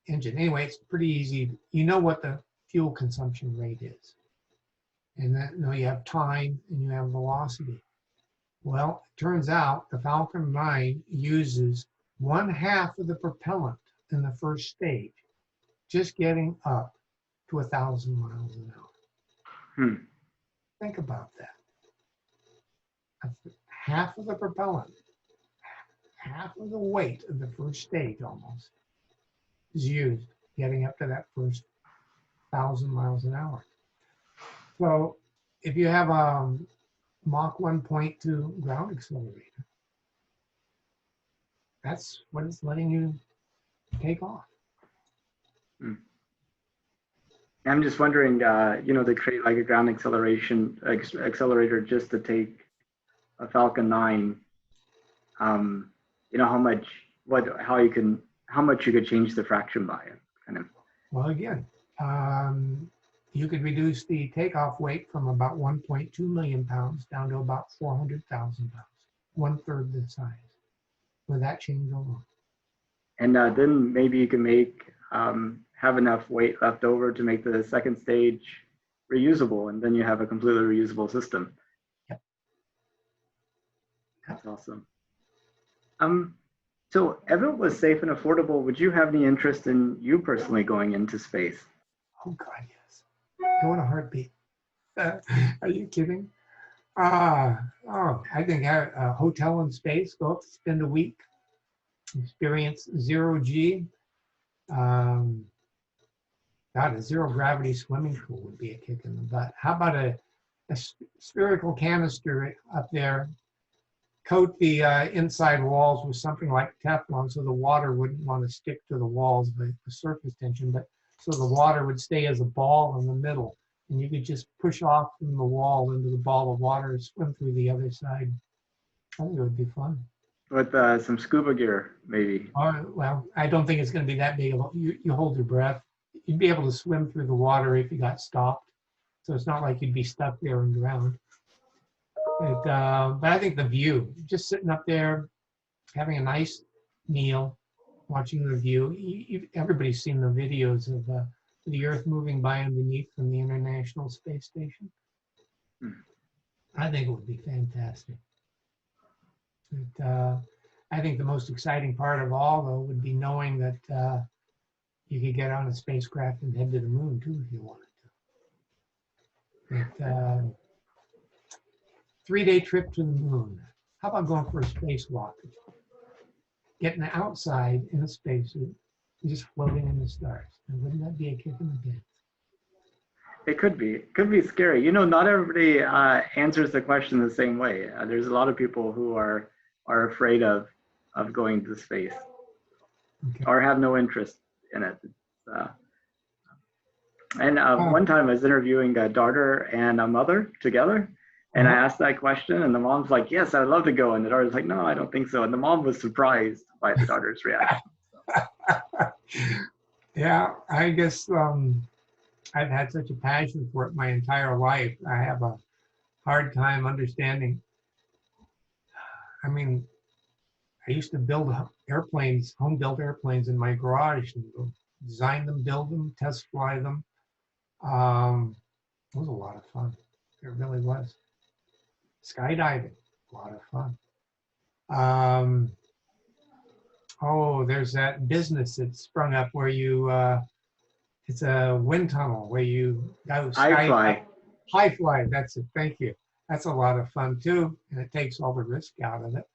engine. Anyway, it's pretty easy. You know what the fuel consumption rate is. And that, you know, you have time and you have velocity. Well, it turns out the Falcon 9 uses 1/2 of the propellant in the first stage, just getting up to 1,000 miles an hour. Think about that. That's half of the propellant, half of the weight of the first stage almost is used getting up to that first 1,000 miles an hour. So if you have a Mach 1.2 ground accelerator, that's what it's letting you take off. I'm just wondering, you know, they create like a ground accelerator just to take a Falcon 9. You know how much you could change the fraction by it, kind of. Well, again, you could reduce the takeoff weight from about 1.2 million pounds down to about 400,000 pounds, 1/3 the size, with that change alone. And then maybe you can make have enough weight left over to make the second stage reusable, and then you have a completely reusable system. Yep. That's awesome. So if it was safe and affordable, would you have any interest in you personally going into space? Oh God, yes. Go in a heartbeat. Are you kidding? I think a hotel in space, go up, spend a week, experience zero-G. God, a zero-gravity swimming pool would be a kick in the butt. How about a spherical canister up there, coat the inside walls with something like Teflon so the water wouldn't want to stick to the walls by the surface tension, but so the water would stay as a ball in the middle, and you could just push off from the wall into the ball of water and swim through the other side. I think it would be fun. With some scuba gear, maybe. Well, I don't think it's going to be that big of a, you hold your breath. You'd be able to swim through the water if you got stopped. So it's not like you'd be stuck there and drowned. But I think the view, just sitting up there, having a nice meal, watching the view. Everybody's seen the videos of the Earth moving by underneath from the International Space Station. I think it would be fantastic. I think the most exciting part of all, though, would be knowing that you could get on a spacecraft and head to the moon, too, if you wanted to. 3-day trip to the moon. How about going for a spacewalk? Getting outside in a spacesuit and just floating in the stars. And wouldn't that be a kick in the pants? It could be. It could be scary. You know, not everybody answers the question the same way. There's a lot of people who are afraid of going to space, Okay. or have no interest in it. One time I was interviewing a daughter and a mother together, and I asked that question, and the mom's like, "Yes, I'd love to go," and the daughter's like, "No, I don't think so." And the mom was surprised by the daughter's reaction. Yeah, I guess I've had such a passion for it my entire life. I have a hard time understanding. I mean, I used to build airplanes, home-built airplanes in my garage, and design them, build them, test fly them. It was a lot of fun. It really was. Skydiving, a lot of fun. Oh, there's that business that sprung up where you, it's a wind tunnel where you go High fly, that's it, thank you. That's a lot of fun too, and it takes all the risk out of it.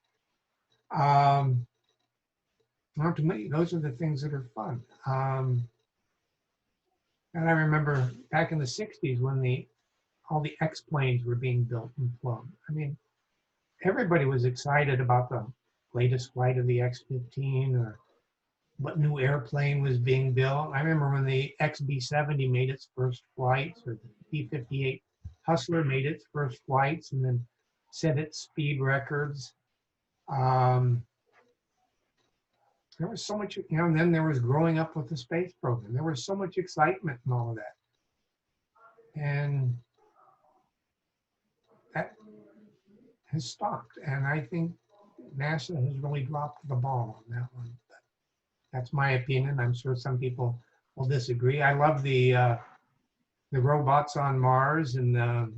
Not to me, those are the things that are fun. And I remember back in the 60s when all the X-planes were being built and flown. I mean, everybody was excited about the latest flight of the X-15 or what new airplane was being built. I remember when the XB-70 made its first flights, or the B-58 Hustler made its first flights and then set its speed records. There was so much, and then there was growing up with the space program. There was so much excitement and all of that. And that has stopped. And I think NASA has really dropped the ball on that one. But that's my opinion. I'm sure some people will disagree. I love the robots on Mars and the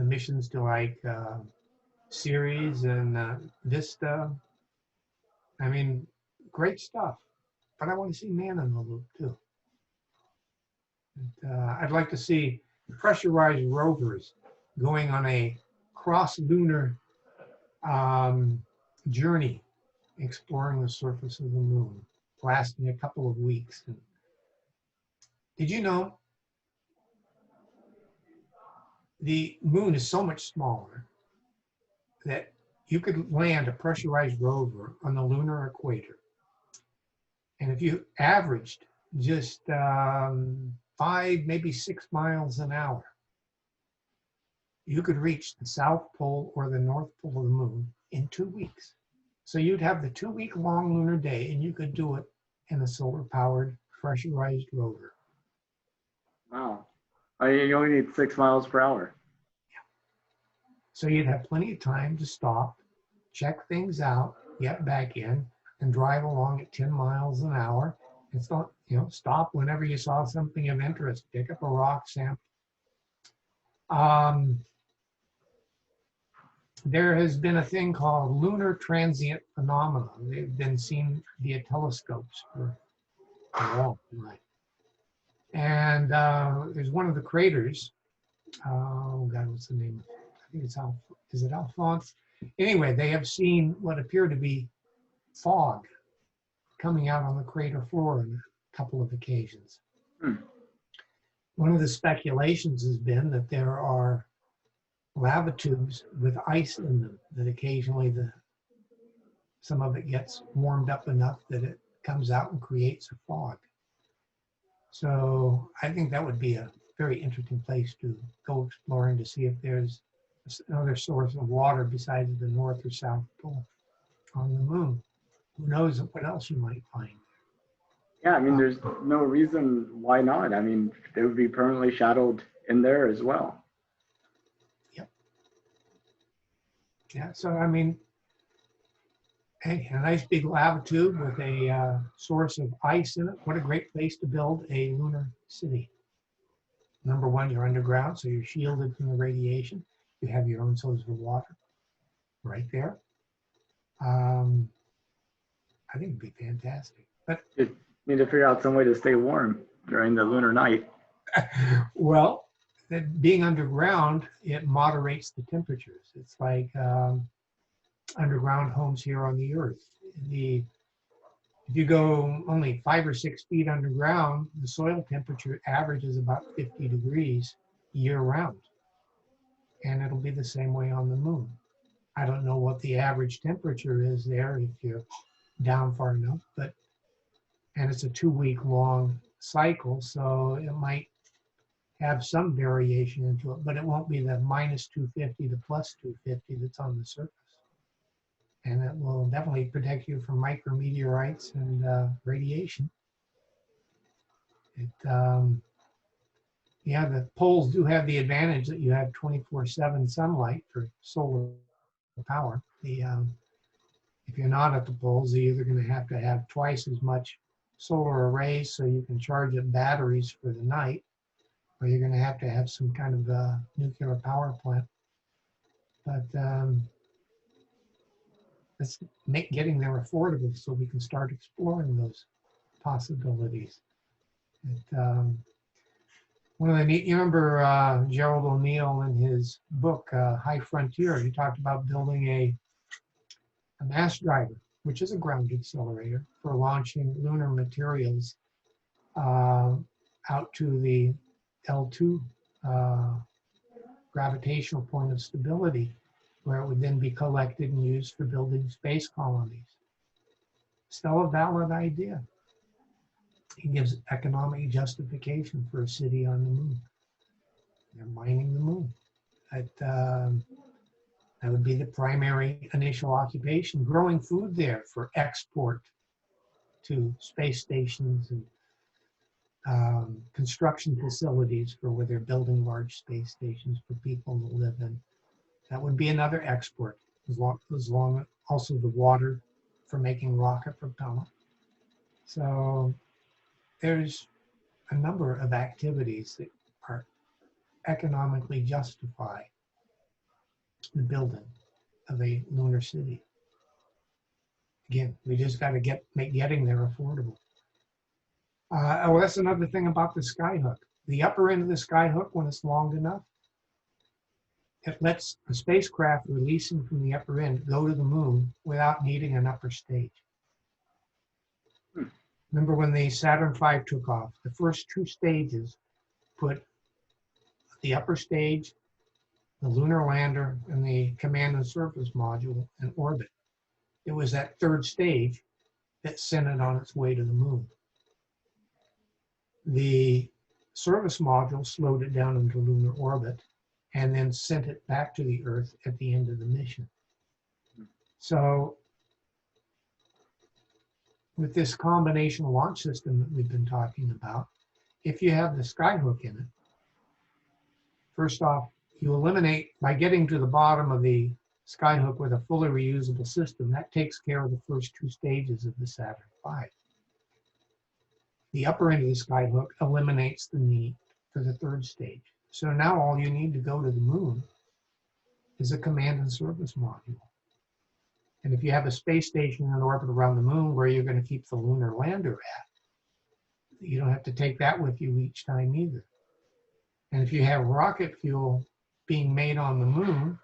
missions to like Ceres and Vista. I mean, great stuff. But I want to see man in the loop too. And, I'd like to see pressurized rovers going on a cross-lunar journey, exploring the surface of the moon, lasting a couple of weeks. And did you know the moon is so much smaller that you could land a pressurized rover on the lunar equator, and if you averaged just 5, maybe 6 miles an hour, you could reach the South Pole or the North Pole of the moon in 2 weeks. So you'd have the 2-week-long lunar day, and you could do it in a solar-powered pressurized rover. Wow. You only need 6 miles per hour. Yeah. So you'd have plenty of time to stop, check things out, get back in, and drive along at 10 miles an hour. And stop whenever you saw something of interest, pick up a rock sample. There has been a thing called lunar transient phenomena. They've been seen via telescopes for a long time. And there's one of the craters. Oh God, what's the name? I think it's is it Alphonse? Anyway, they have seen what appear to be fog coming out on the crater floor on a couple of occasions. One of the speculations has been that there are lava tubes with ice in them, that occasionally some of it gets warmed up enough that it comes out and creates a fog. So I think that would be a very interesting place to go exploring to see if there's another source of water besides the North or South Pole on the moon. Who knows what else you might find. Yeah, I mean, there's no reason why not. I mean, they would be permanently shadowed in there as well. Yep. Yeah, so I mean, hey, a nice big lava tube with a source of ice in it. What a great place to build a lunar city. Number one, you're underground, so you're shielded from the radiation. You have your own source of water right there. I think it'd be fantastic. But You need to figure out some way to stay warm during the lunar night. well, being underground, it moderates the temperatures. It's like underground homes here on the Earth. If you go only 5 or 6 feet underground, the soil temperature averages about 50 degrees year round. And it'll be the same way on the moon. I don't know what the average temperature is there if you're down far enough, and it's a 2-week long cycle, so it might have some variation into it, but it won't be the minus 250 to plus 250 that's on the surface. And it will definitely protect you from micrometeorites and radiation. Yeah, the poles do have the advantage that you have 24/7 sunlight for solar power. If you're not at the poles, you're either going to have twice as much solar arrays so you can charge up batteries for the night, or you're going to have some kind of nuclear power plant. But let's make getting there affordable so we can start exploring those possibilities. One of the neat, you remember Gerald O'Neill in his book, High Frontier, he talked about building a mass driver, which is a ground accelerator, for launching lunar materials out to the L2 gravitational point of stability, where it would then be collected and used for building space colonies. Still a valid idea. It gives economic justification for a city on the moon. They're mining the moon. That would be the primary initial occupation, growing food there for export to space stations and construction facilities for where they're building large space stations for people to live in. That would be another export, as long also the water for making rocket propellant. So there's a number of activities that are economically justify the building of a lunar city. Again, we just got to make getting there affordable. Oh, that's another thing about the skyhook. The upper end of the skyhook, when it's long enough, it lets a spacecraft releasing from the upper end go to the moon without needing an upper stage. Remember when the Saturn V took off, the first 2 stages put the upper stage, the lunar lander, and the command and surface module in orbit. It was that 3rd stage that sent it on its way to the moon. The service module slowed it down into lunar orbit and then sent it back to the Earth at the end of the mission. So with this combination launch system that we've been talking about, if you have the skyhook in it, first off, you eliminate, by getting to the bottom of the skyhook with a fully reusable system, that takes care of the first 2 stages of the Saturn V. The upper end of the skyhook eliminates the need for the 3rd stage. So now all you need to go to the moon is a command and service module. And if you have a space station in orbit around the moon where you're going to keep the lunar lander at, you don't have to take that with you each time either. And if you have rocket fuel being made on the moon,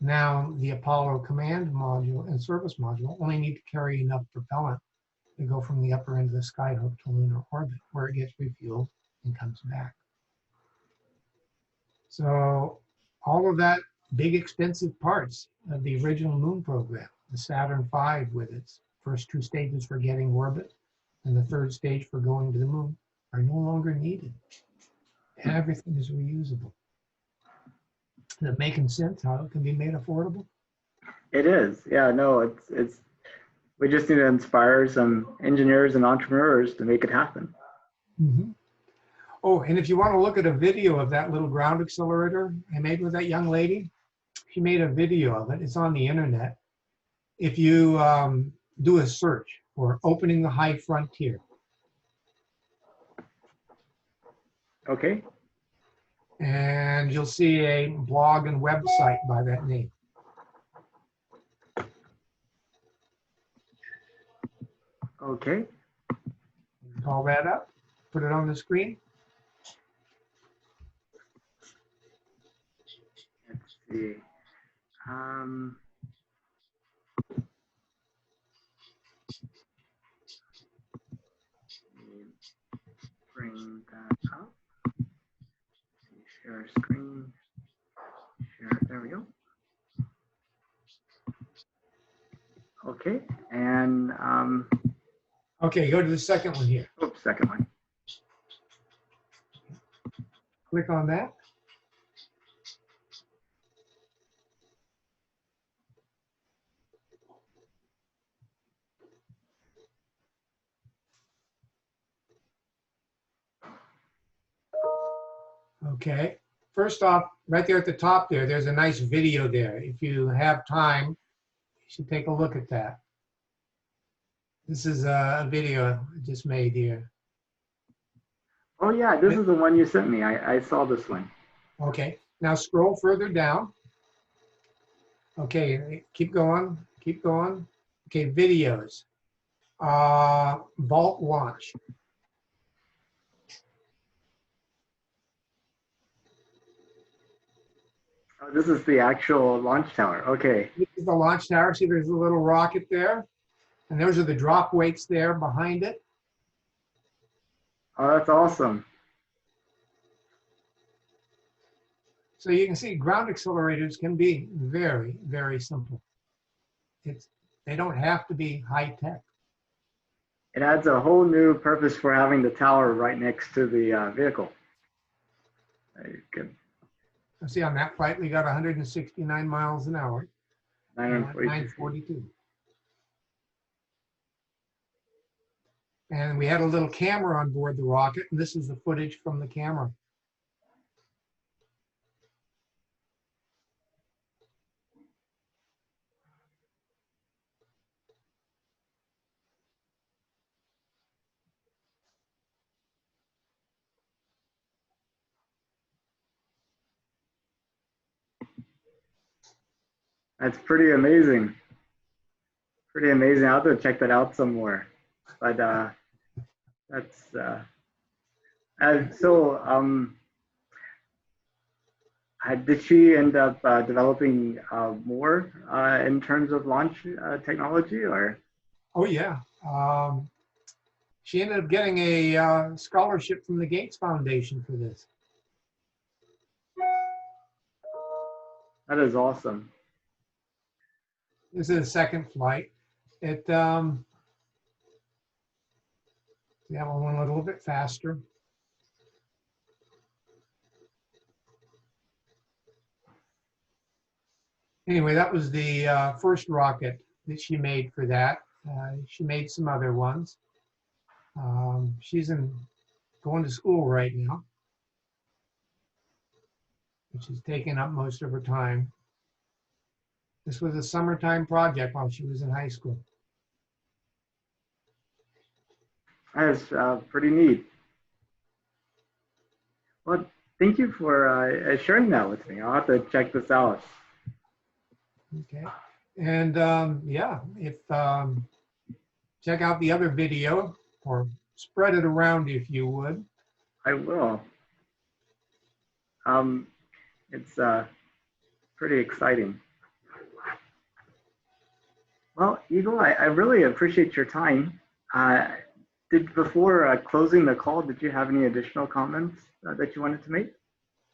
now the Apollo command module and service module only need to carry enough propellant to go from the upper end of the skyhook to lunar orbit, where it gets refueled and comes back. So all of that big expensive parts of the original moon program, the Saturn V with its first 2 stages for getting orbit and the 3rd stage for going to the moon, are no longer needed. Everything is reusable. Is it making sense how it can be made affordable? It is. Yeah, no, it's we just need to inspire some engineers and entrepreneurs to make it happen. Mm-hmm. Oh, and if you want to look at a video of that little ground accelerator I made with that young lady, she made a video of it. It's on the internet. If you do a search for opening the high frontier. Okay. And you'll see a blog and website by that name. Okay. Call that up, put it on the screen. Let's see. Bring that up. Share screen. Share. There we go. Okay. And Okay, go to the second one here. oops, second one. Click on that. Okay. First off, right there at the top there, there's a nice video there. If you have time, you should take a look at that. This is a video I just made here. Oh yeah, this is the one you sent me. I saw this one. Okay. Now scroll further down. Okay, keep going, keep going. Okay, videos. Vault launch. Oh, this is the actual launch tower. Okay. This is the launch tower. See, there's a little rocket there. And those are the drop weights there behind it. Oh, that's awesome. So you can see ground accelerators can be very, very simple. They don't have to be high tech. It adds a whole new purpose for having the tower right next to the vehicle. Very good. See, on that flight, we got 169 miles an hour. 942. And we had a little camera on board the rocket, and this is the footage from the camera. That's pretty amazing. Pretty amazing. I'll have to check that out some more. But that's did she end up developing more in terms of launch technology, or? Oh yeah. She ended up getting a scholarship from the Gates Foundation for this. That is awesome. This is a second flight. It yeah, we'll went a little bit faster. Anyway, that was the first rocket that she made for that. She made some other ones. She's going to school right now, which is taking up most of her time. This was a summertime project while she was in high school. That is pretty neat. Well, thank you for sharing that with me. I'll have to check this out. Okay, and yeah, if check out the other video or spread it around if you would. I will. It's pretty exciting. Well, Eagle, I really appreciate your time. Before closing the call, did you have any additional comments that you wanted to make?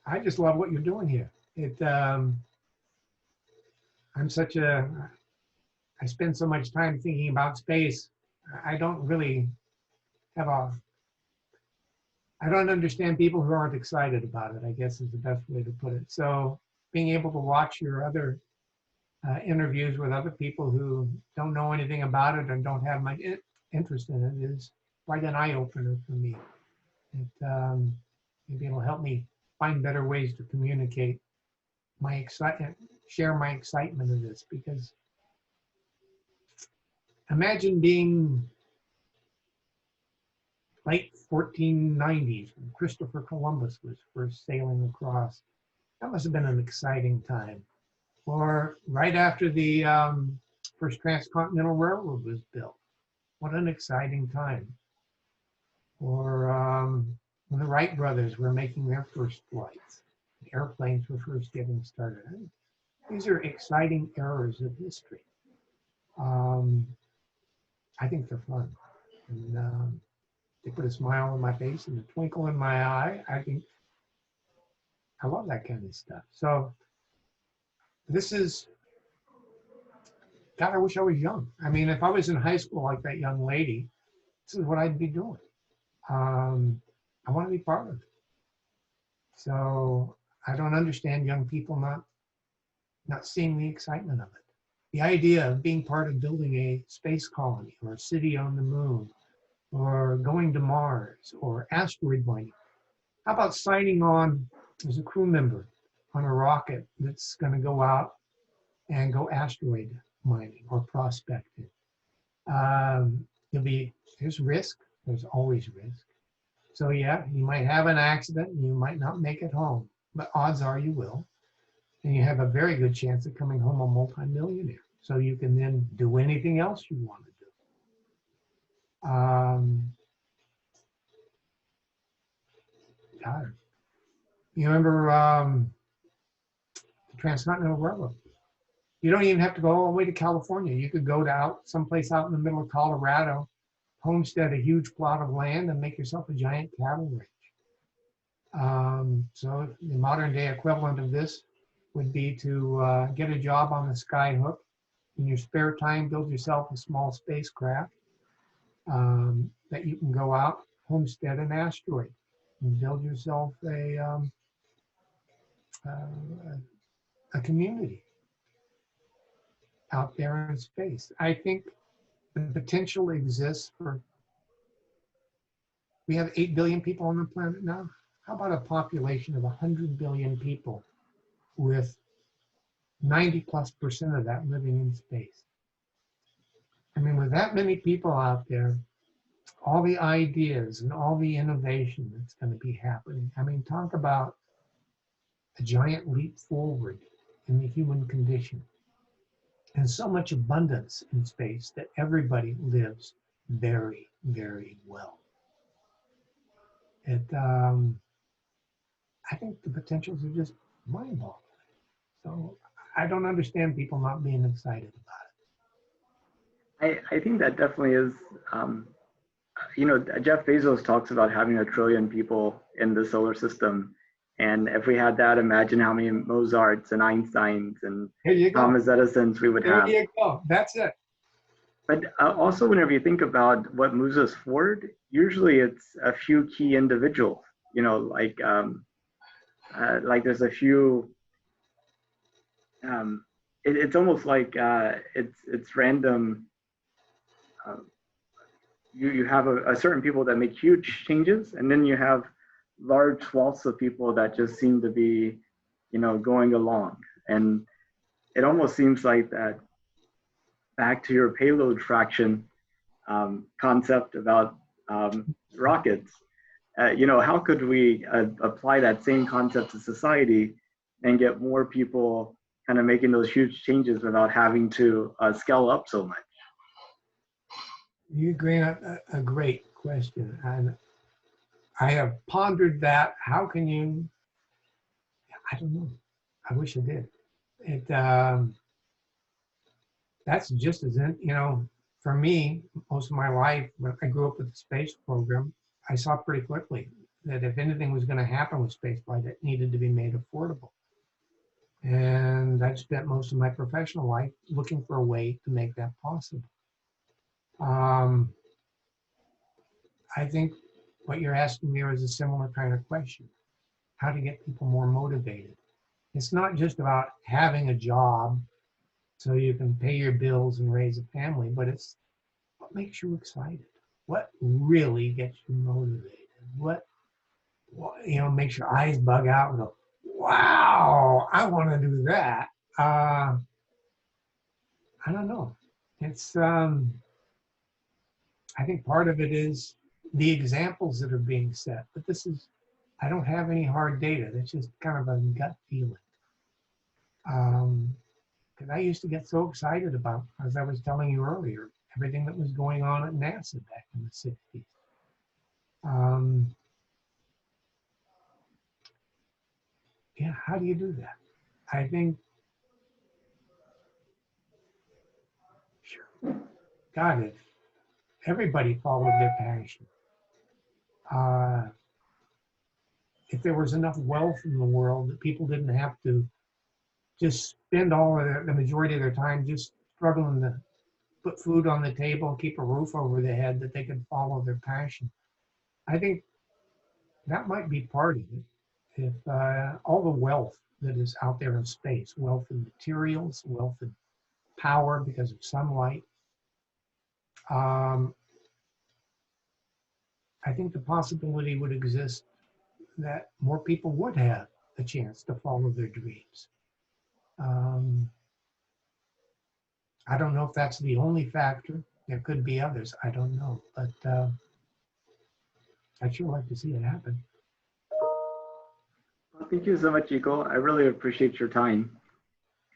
I just love what you're doing here. I spend so much time thinking about space. I don't really have I don't understand people who aren't excited about it, I guess is the best way to put it. So being able to watch your other interviews with other people who don't know anything about it and don't have much interest in it is quite an eye-opener for me. Maybe it'll help me find better ways to communicate my excitement, share my excitement of this, because imagine being late 1490s when Christopher Columbus was first sailing across. That must have been an exciting time. Or right after the first Transcontinental Railroad was built. What an exciting time. Or when the Wright brothers were making their first flights. The airplanes were first getting started. These are exciting eras of history. I think they're fun. And they put a smile on my face and a twinkle in my eye. I love that kind of stuff. So this is, God, I wish I was young. I mean, if I was in high school like that young lady, this is what I'd be doing. I want to be part of it. So I don't understand young people not seeing the excitement of it. The idea of being part of building a space colony or a city on the moon or going to Mars or asteroid mining. How about signing on as a crew member on a rocket that's going to go out and go asteroid mining or prospecting? There's risk. There's always risk. So yeah, you might have an accident and you might not make it home, but odds are you will. And you have a very good chance of coming home a multimillionaire. So you can then do anything else you want to do. God, you remember the Transcontinental Railroad? You don't even have to go all the way to California. You could go to someplace out in the middle of Colorado, homestead a huge plot of land, and make yourself a giant cattle ranch. So the modern day equivalent of this would be to get a job on the skyhook. In your spare time, build yourself a small spacecraft that you can go out, homestead an asteroid, and build yourself a community out there in space. I think the potential exists we have 8 billion people on the planet now. How about a population of 100 billion people with 90+% of that living in space? I mean, with that many people out there, all the ideas and all the innovation that's going to be happening. I mean, talk about a giant leap forward in the human condition. And so much abundance in space that everybody lives very, very well. I think the potentials are just mind-boggling. So I don't understand people not being excited about I think that definitely is, Jeff Bezos talks about having 1 trillion people in the solar system. And if we had that, imagine how many Mozarts and Einsteins and Thomas Edisons we would have. There you go. That's it. But also, whenever you think about what moves us forward, usually it's a few key individuals. Like there's a few. It's almost like it's random. You have a certain people that make huge changes, and then you have large swaths of people that just seem to be, going along. And it almost seems like that. Back to your payload fraction concept about rockets. How could we apply that same concept to society and get more people kind of making those huge changes without having to scale up so much? You bring up a great question. And I have pondered that. How can you, I don't know. I wish I did. That's just as, for me, most of my life, when I grew up with the space program, I saw pretty quickly that if anything was going to happen with spaceflight, it needed to be made affordable. And I've spent most of my professional life looking for a way to make that possible. I think what you're asking there is a similar kind of question. How to get people more motivated. It's not just about having a job so you can pay your bills and raise a family, but it's what makes you excited. What really gets you motivated? What makes your eyes bug out and go, wow, I want to do that. I don't know. It's, I think part of it is the examples that are being set, but this is, I don't have any hard data. That's just kind of a gut feeling. Because I used to get so excited about, as I was telling you earlier, everything that was going on at NASA back in the 60s. Yeah, how do you do that? I think, God, if everybody followed their passion, if there was enough wealth in the world that people didn't have to just spend all of the majority of their time just struggling to put food on the table, keep a roof over their head, that they could follow their passion. I think that might be part of it. If all the wealth that is out there in space, wealth in materials, wealth in power because of sunlight, I think the possibility would exist that more people would have a chance to follow their dreams. I don't know if that's the only factor. There could be others. I don't know. But I'd sure like to see it happen. Well, thank you so much, Eagle. I really appreciate your time.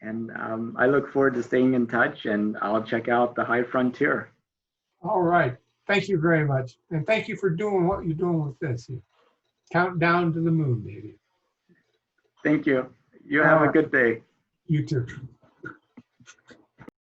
And I look forward to staying in touch, and I'll check out the High Frontier. All right. Thank you very much. And thank you for doing what you're doing with this. Countdown to the moon, baby. Thank you. You have a good day. You too.